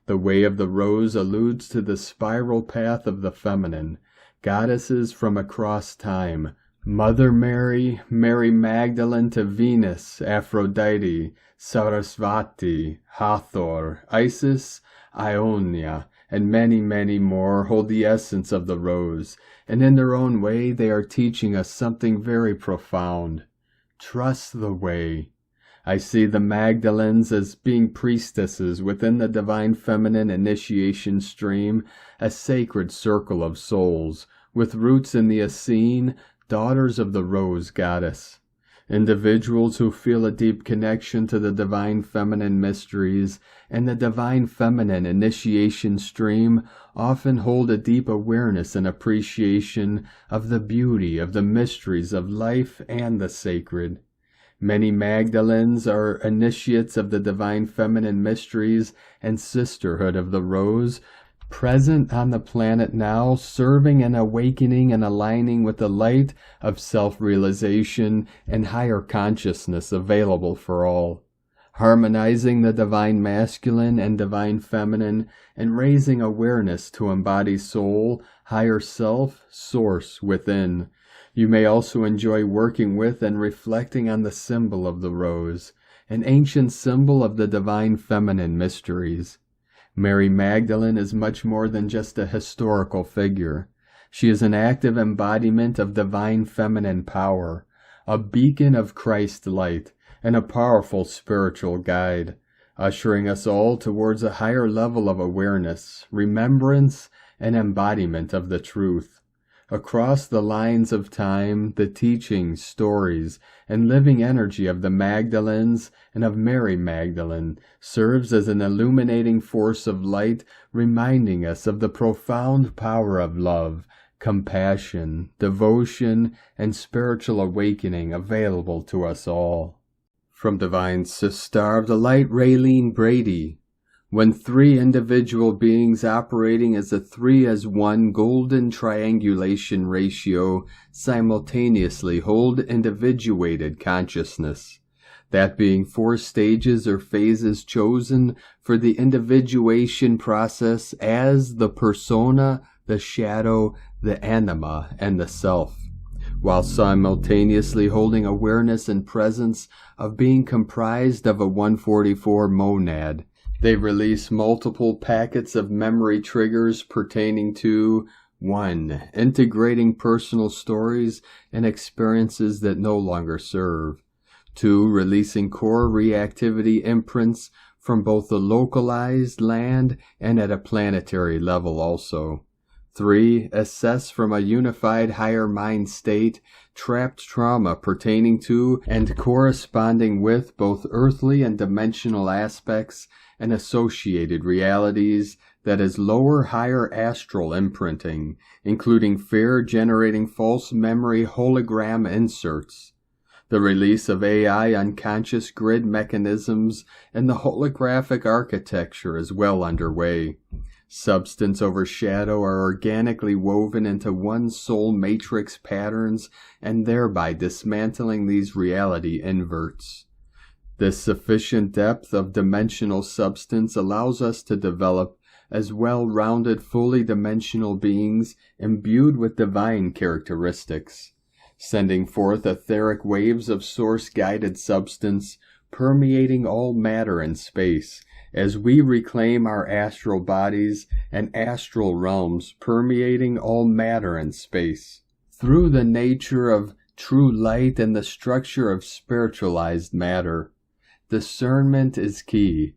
The way of the rose alludes to the spiral path of the feminine, goddesses from across time, Mother Mary, Mary Magdalene to Venus, Aphrodite, Sarasvati, Hathor, Isis, Ionia, and many, many more hold the essence of the rose, and in their own way they are teaching us something very profound. Trust the way. I see the Magdalens as being priestesses within the divine feminine initiation stream, a sacred circle of souls, with roots in the Essene, daughters of the Rose Goddess. Individuals who feel a deep connection to the divine feminine mysteries and the divine feminine initiation stream often hold a deep awareness and appreciation of the beauty of the mysteries of life and the sacred. Many Magdalens are initiates of the divine feminine mysteries and sisterhood of the Rose, present on the planet now, serving and awakening and aligning with the light of self-realization and higher consciousness available for all, harmonizing the divine masculine and divine feminine, and raising awareness to embody soul, higher self, source within. You may also enjoy working with and reflecting on the symbol of the rose, an ancient symbol of the divine feminine mysteries. Mary Magdalene is much more than just a historical figure. She is an active embodiment of divine feminine power, a beacon of Christ light, and a powerful spiritual guide, ushering us all towards a higher level of awareness, remembrance, and embodiment of the truth. Across the lines of time, the teachings, stories, and living energy of the Magdalens and of Mary Magdalene serves as an illuminating force of light, reminding us of the profound power of love, compassion, devotion, and spiritual awakening available to us all. From Divine Sister of the Light, Raylene Brady. When three individual beings operating as a 3-as-1 golden triangulation ratio simultaneously hold individuated consciousness, that being 4 stages or phases chosen for the individuation process as the persona, the shadow, the anima, and the self, while simultaneously holding awareness and presence of being comprised of a 144 monad. They release multiple packets of memory triggers pertaining to 1. Integrating personal stories and experiences that no longer serve. 2. Releasing core reactivity imprints from both the localized land and at a planetary level also. 3. Assess from a unified higher mind state trapped trauma pertaining to and corresponding with both earthly and dimensional aspects and associated realities, that is lower higher astral imprinting, including fear generating false memory hologram inserts. The release of AI unconscious grid mechanisms and the holographic architecture is well underway. Substance over shadow are organically woven into one soul matrix patterns and thereby dismantling these reality inverts. This sufficient depth of dimensional substance allows us to develop as well-rounded, fully dimensional beings imbued with divine characteristics, sending forth etheric waves of source-guided substance permeating all matter and space, as we reclaim our astral bodies and astral realms permeating all matter and space. Through the nature of true light and the structure of spiritualized matter, discernment is key.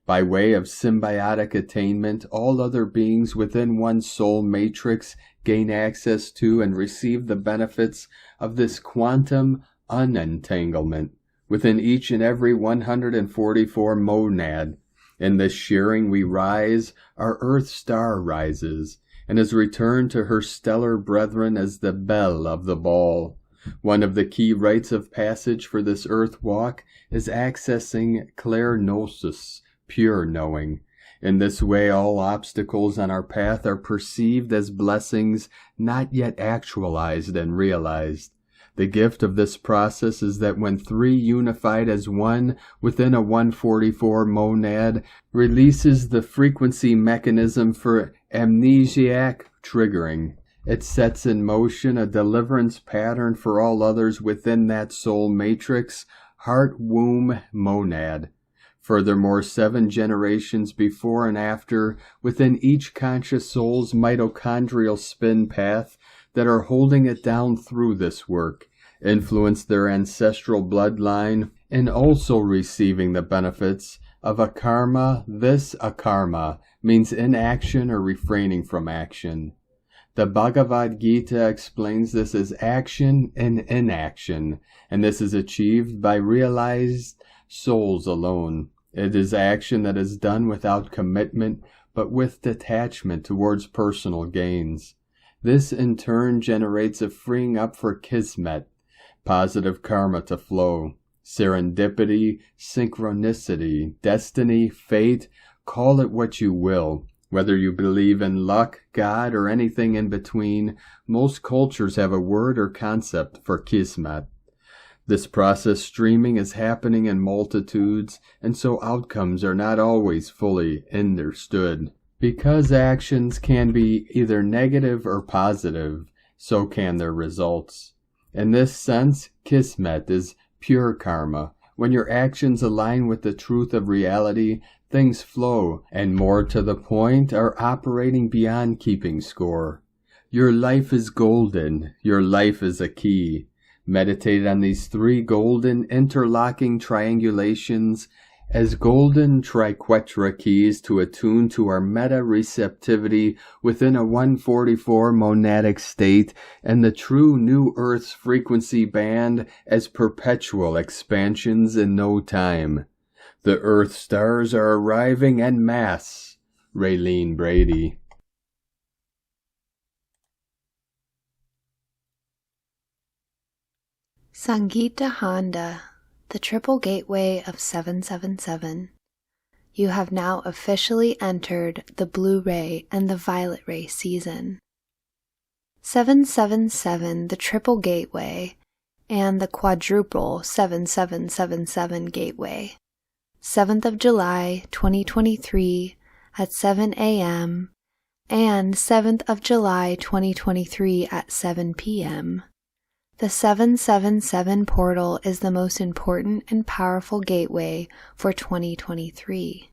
By way of symbiotic attainment, all other beings within one soul matrix gain access to and receive the benefits of this quantum unentanglement within each and every 144 monad. In this sharing we rise, our Earth star rises, and is returned to her stellar brethren as the belle of the ball. One of the key rites of passage for this Earth walk is accessing clairgnosis, pure knowing. In this way, all obstacles on our path are perceived as blessings not yet actualized and realized. The gift of this process is that when three unified as one within a 144 monad releases the frequency mechanism for amnesiac triggering, it sets in motion a deliverance pattern for all others within that soul matrix, heart-womb monad. Furthermore, 7 generations before and after, within each conscious soul's mitochondrial spin path that are holding it down through this work, influence their ancestral bloodline, and also receiving the benefits of akarma. This akarma means inaction or refraining from action. The Bhagavad Gita explains this as action and inaction, and this is achieved by realized souls alone. It is action that is done without commitment, but with detachment towards personal gains. This in turn generates a freeing up for Kismet, positive karma to flow, serendipity, synchronicity, destiny, fate, call it what you will. Whether you believe in luck, God, or anything in between, most cultures have a word or concept for Kismet. This process streaming is happening in multitudes, and so outcomes are not always fully understood. Because actions can be either negative or positive, so can their results. In this sense, Kismet is pure karma. When your actions align with the truth of reality, things flow, and more to the point, are operating beyond keeping score. Your life is golden. Your life is a key. Meditate on these 3 golden interlocking triangulations as golden triquetra keys to attune to our meta-receptivity within a 144 monadic state and the true new Earth's frequency band as perpetual expansions in no time. The Earth stars are arriving en masse. Raylene Brady. Sangita Honda, the triple gateway of 777. You have now officially entered the blue ray and the violet ray season. 777, the triple gateway, and the quadruple 7777 gateway. 7th of July 2023 at 7 a.m. and 7th of July 2023 at 7 p.m. The 777 portal is the most important and powerful gateway for 2023.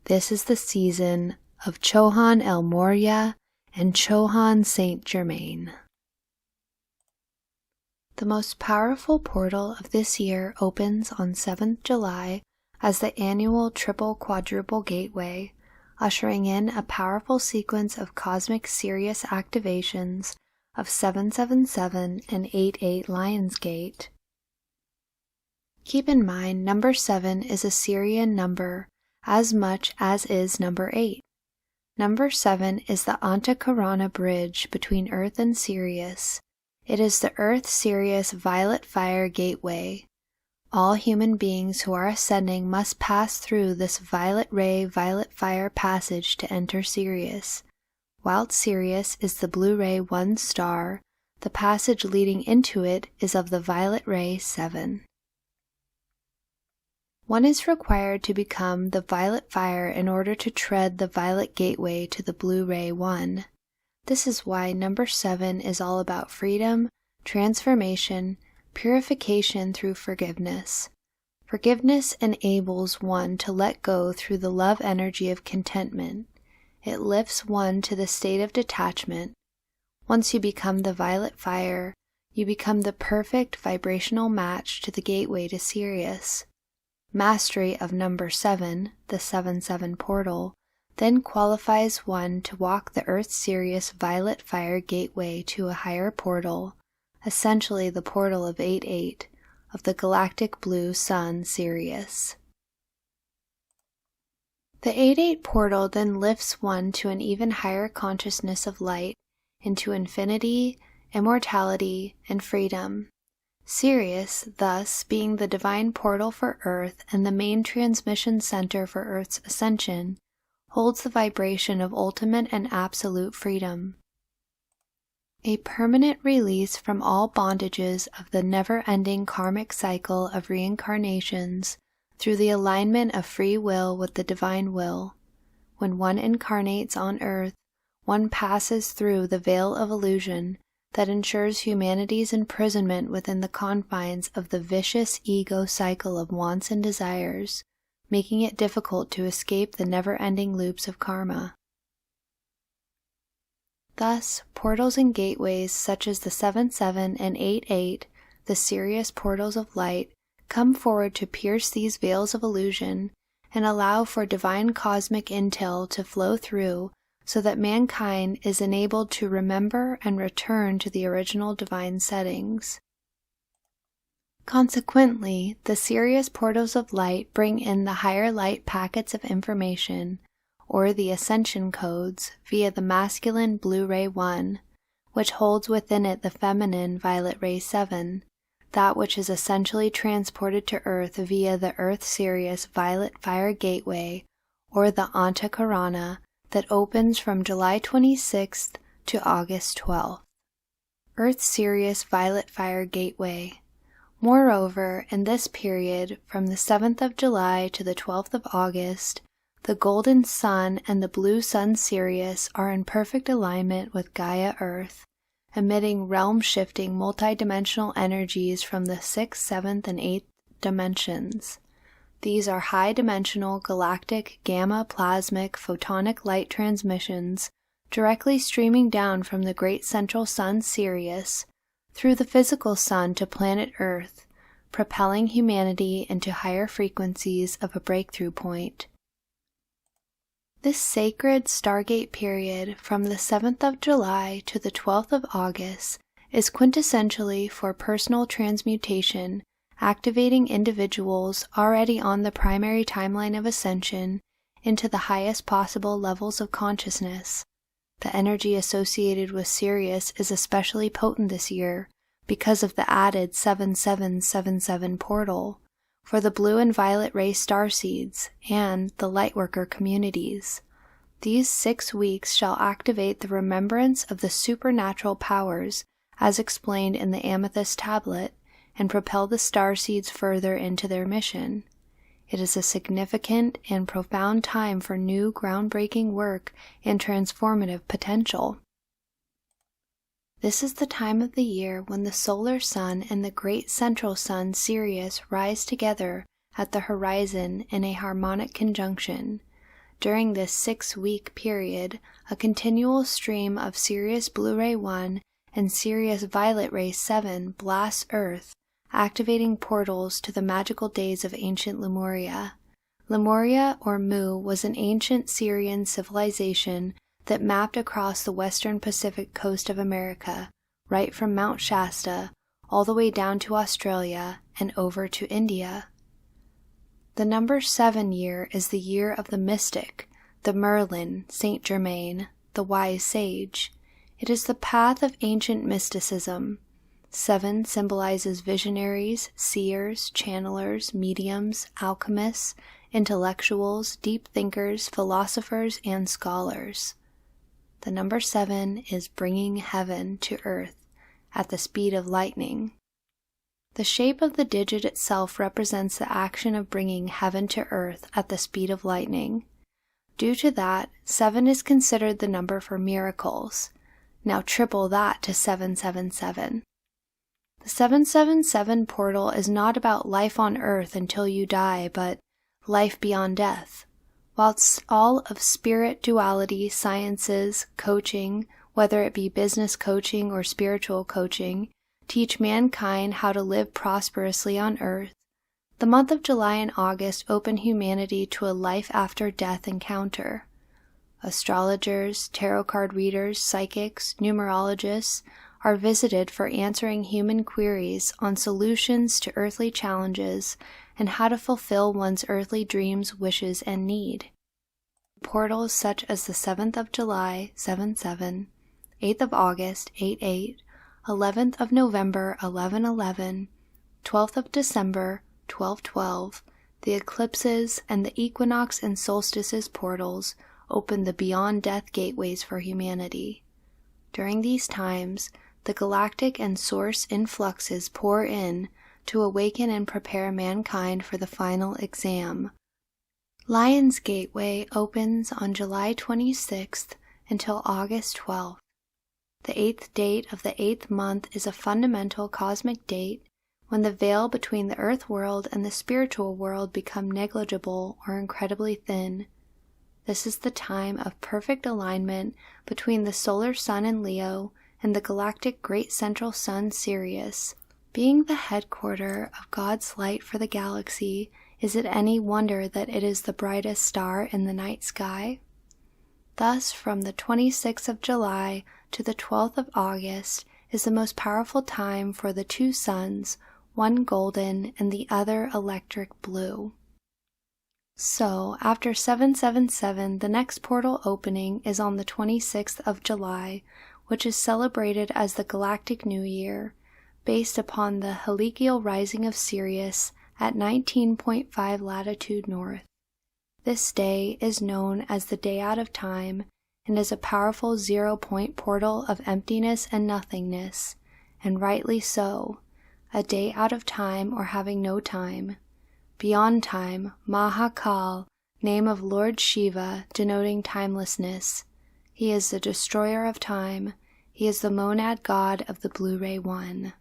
This is the season of Chohan El Moria and Chohan Saint Germain. The most powerful portal of this year opens on 7th July as the annual triple quadruple gateway, ushering in a powerful sequence of cosmic Sirius activations of 777 and 88 Lionsgate. Keep in mind, number 7 is a Sirian number as much as is number 8. Number 7 is the Antakarana bridge between Earth and Sirius. It is the Earth-Sirius Violet Fire Gateway. All human beings who are ascending must pass through this violet ray, violet fire passage to enter Sirius. Whilst Sirius is the blue ray 1 star, the passage leading into it is of the violet ray 7. One is required to become the violet fire in order to tread the violet gateway to the blue ray 1. This is why number 7 is all about freedom, transformation, purification through forgiveness. Forgiveness enables one to let go through the love energy of contentment. It lifts one to the state of detachment. Once you become the violet fire, you become the perfect vibrational match to the gateway to Sirius. Mastery of number 7, the 7-7 portal, then qualifies one to walk the Earth-Sirius violet fire gateway to a higher portal, essentially the portal of 8-8 of the galactic blue Sun-Sirius. The 8-8 portal then lifts one to an even higher consciousness of light, into infinity, immortality, and freedom. Sirius, thus, being the divine portal for Earth and the main transmission center for Earth's ascension, holds the vibration of ultimate and absolute freedom. A permanent release from all bondages of the never-ending karmic cycle of reincarnations through the alignment of free will with the divine will. When one incarnates on Earth, one passes through the veil of illusion that ensures humanity's imprisonment within the confines of the vicious ego cycle of wants and desires, making it difficult to escape the never-ending loops of karma. Thus, portals and gateways such as the 7-7 and 8-8, the Sirius portals of light, come forward to pierce these veils of illusion and allow for divine cosmic intel to flow through so that mankind is enabled to remember and return to the original divine settings. Consequently, the Sirius portals of light bring in the higher light packets of information, or the Ascension codes, via the masculine blue ray 1, which holds within it the feminine violet ray 7, that which is essentially transported to Earth via the Earth-Sirius violet fire gateway, or the Antakarana, that opens from July 26th to August 12th. Earth-Sirius violet fire gateway. Moreover, in this period, from the 7th of July to the 12th of August, the golden sun and the blue Sun-Sirius are in perfect alignment with Gaia Earth, emitting realm-shifting multidimensional energies from the 6th, 7th, and 8th dimensions. These are high-dimensional galactic gamma-plasmic photonic light transmissions directly streaming down from the great central sun Sirius through the physical sun to planet Earth, propelling humanity into higher frequencies of a breakthrough point. This sacred Stargate period from the 7th of July to the 12th of August is quintessentially for personal transmutation, activating individuals already on the primary timeline of ascension into the highest possible levels of consciousness. The energy associated with Sirius is especially potent this year because of the added 7777 portal for the blue and violet ray starseeds and the lightworker communities. These 6 weeks shall activate the remembrance of the supernatural powers as explained in the Amethyst Tablet and propel the starseeds further into their mission. It is a significant and profound time for new groundbreaking work and transformative potential. This is the time of the year when the solar sun and the great central sun Sirius rise together at the horizon in a harmonic conjunction. During this 6-week period, a continual stream of Sirius Blue Ray 1 and Sirius Violet Ray 7 blasts Earth, activating portals to the magical days of ancient Lemuria. Lemuria, or Mu, was an ancient Syrian civilization that mapped across the western Pacific coast of America, right from Mount Shasta, all the way down to Australia and over to India. The number 7 year is the year of the mystic, the Merlin, Saint Germain, the wise sage. It is the path of ancient mysticism. 7 symbolizes visionaries, seers, channelers, mediums, alchemists, intellectuals, deep thinkers, philosophers, and scholars. The number 7 is bringing heaven to earth at the speed of lightning. The shape of the digit itself represents the action of bringing heaven to earth at the speed of lightning. Due to that, 7 is considered the number for miracles. Now triple that to 777. The 777 portal is not about life on earth until you die, but life beyond death. Whilst all of spirit, duality, sciences, coaching, whether it be business coaching or spiritual coaching, teach mankind how to live prosperously on earth, the month of July and August open humanity to a life after death encounter. Astrologers, tarot card readers, psychics, numerologists are visited for answering human queries on solutions to earthly challenges and how to fulfill one's earthly dreams, wishes, and need. Portals such as the 7th of July, 7-7, 8th of August, 8-8, 11th of November, 11-11, 12th of December, 12-12, the eclipses and the equinox and solstices portals open the beyond death gateways for humanity. During these times, the galactic and source influxes pour in to awaken and prepare mankind for the final exam. Lion's Gateway opens on July 26th until August 12th. The 8th date of the 8th month is a fundamental cosmic date when the veil between the earth world and the spiritual world become negligible or incredibly thin. This is the time of perfect alignment between the solar sun in Leo and the galactic great central sun Sirius. Being the headquarter of God's light for the galaxy, is it any wonder that it is the brightest star in the night sky? Thus, from the 26th of July to the 12th of August is the most powerful time for the two suns, one golden and the other electric blue. So, after 777, the next portal opening is on the 26th of July, which is celebrated as the Galactic New Year, based upon the heliacal rising of Sirius at 19.5 latitude north. This day is known as the Day Out of Time and is a powerful 0-point portal of emptiness and nothingness, and rightly so, a day out of time or having no time. Beyond time, Mahakal, name of Lord Shiva, denoting timelessness. He is the destroyer of time. He is the monad god of the Blue-ray One.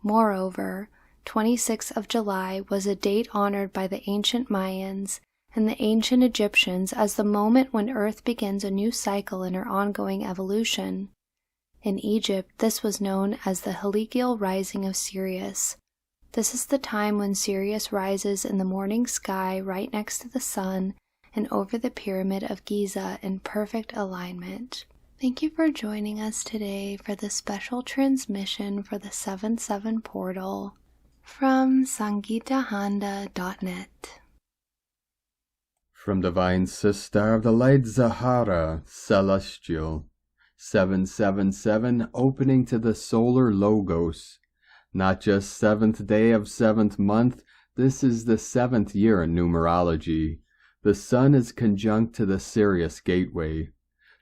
Moreover, 26th of July was a date honored by the ancient Mayans and the ancient Egyptians as the moment when Earth begins a new cycle in her ongoing evolution. In Egypt, this was known as the heliacal rising of Sirius. This is the time when Sirius rises in the morning sky right next to the sun and over the pyramid of Giza in perfect alignment. Thank you for joining us today for this special transmission for the 7-7 portal from Sangeetahanda.net. From Divine Sister of the Light Zahara, Celestial, 777, opening to the Solar Logos. Not just 7th day of 7th month, this is the 7th year in numerology. The Sun is conjunct to the Sirius Gateway.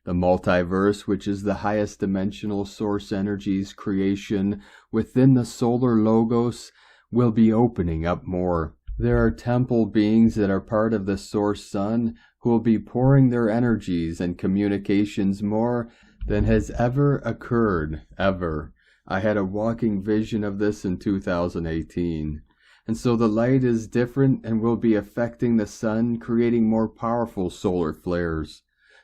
The multiverse, which is the highest dimensional source energy's creation within the Solar Logos, will be opening up more. There are temple beings that are part of the Source Sun who will be pouring their energies and communications more than has ever occurred, ever. I had a walking vision of this in 2018. And so the light is different and will be affecting the sun, creating more powerful solar flares.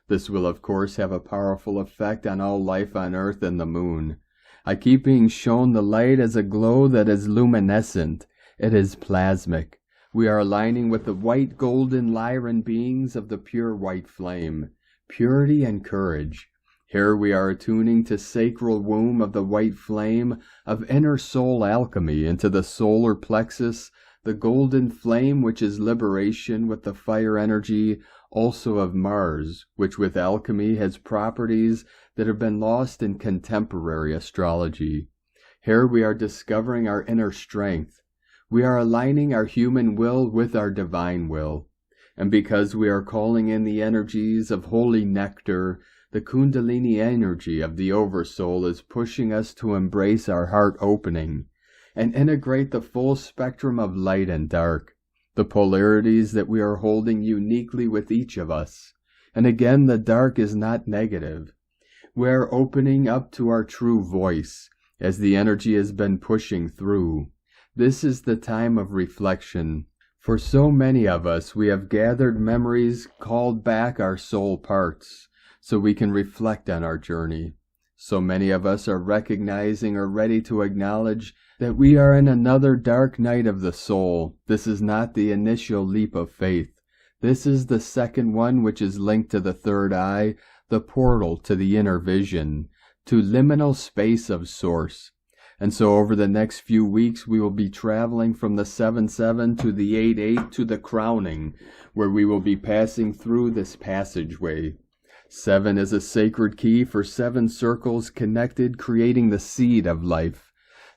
This will of course have a powerful effect on all life on Earth and the moon. I keep being shown the light as a glow that is luminescent. It is plasmic. We are aligning with the white golden Lyran beings of the pure white flame, purity and courage. Here we are attuning to sacral womb of the white flame of inner soul alchemy into the solar plexus, the golden flame which is liberation with the fire energy also of Mars, which with alchemy has properties that have been lost in contemporary astrology. Here we are discovering our inner strength. We are aligning our human will with our divine will. And because we are calling in the energies of holy nectar, the Kundalini energy of the Oversoul is pushing us to embrace our heart opening and integrate the full spectrum of light and dark, the polarities that we are holding uniquely with each of us. And again, the dark is not negative. We are opening up to our true voice as the energy has been pushing through. This is the time of reflection. For so many of us, we have gathered memories, called back our soul parts, so we can reflect on our journey. So many of us are recognizing or ready to acknowledge that we are in another dark night of the soul. This is not the initial leap of faith. This is the second one, which is linked to the third eye, the portal to the inner vision, to liminal space of source. And so over the next few weeks, we will be traveling from the 7-7 to the 8-8 to the crowning, where we will be passing through this passageway. 7 is a sacred key for 7 circles connected, creating the seed of life.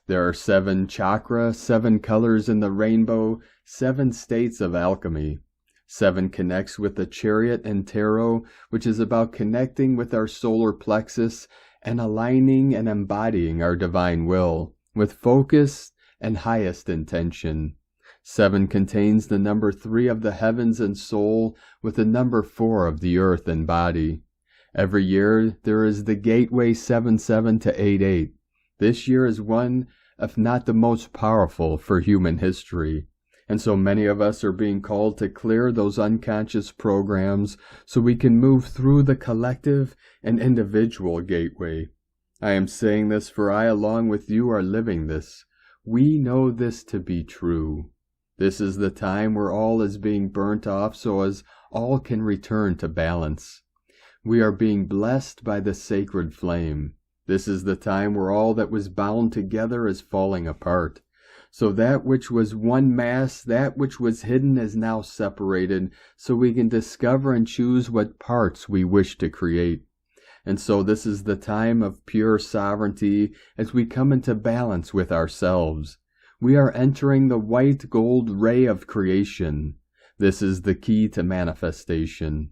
There are 7 chakra, 7 colors in the rainbow, 7 states of alchemy. 7 connects with the chariot and tarot, which is about connecting with our solar plexus and aligning and embodying our divine will with focus and highest intention. 7 contains the number 3 of the heavens and soul with the number 4 of the earth and body. Every year there is the gateway 7-7 to 8-8. This year is one, if not the most powerful for human history. And so many of us are being called to clear those unconscious programs so we can move through the collective and individual gateway. I am saying this for I, along with you, are living this. We know this to be true. This is the time where all is being burnt off so as all can return to balance. We are being blessed by the sacred flame. This is the time where all that was bound together is falling apart. So that which was one mass, that which was hidden is now separated, so we can discover and choose what parts we wish to create. And so this is the time of pure sovereignty as we come into balance with ourselves. We are entering the white gold ray of creation. This is the key to manifestation.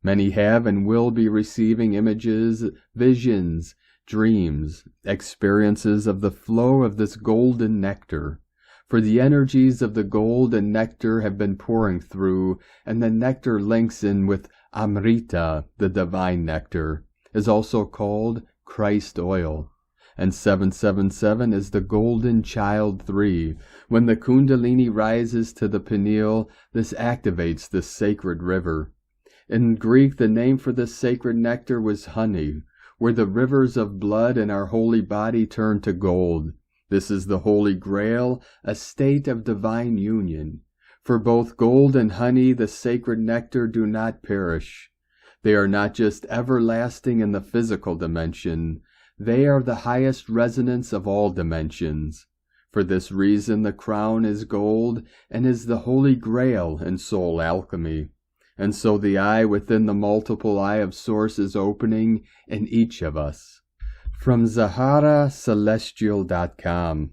Many have and will be receiving images, visions, dreams, experiences of the flow of this golden nectar. For the energies of the gold and nectar have been pouring through, and the nectar links in with Amrita, the divine nectar, is also called Christ oil. And 777 is the golden child 3. When the Kundalini rises to the pineal, this activates the sacred river. In Greek, the name for this sacred nectar was honey, where the rivers of blood in our holy body turn to gold. This is the Holy Grail, a state of divine union. For both gold and honey, the sacred nectar, do not perish. They are not just everlasting in the physical dimension. They are the highest resonance of all dimensions. For this reason, the crown is gold and is the Holy Grail in soul alchemy. And so the eye within the multiple eye of Source is opening in each of us. From ZaharaCelestial.com.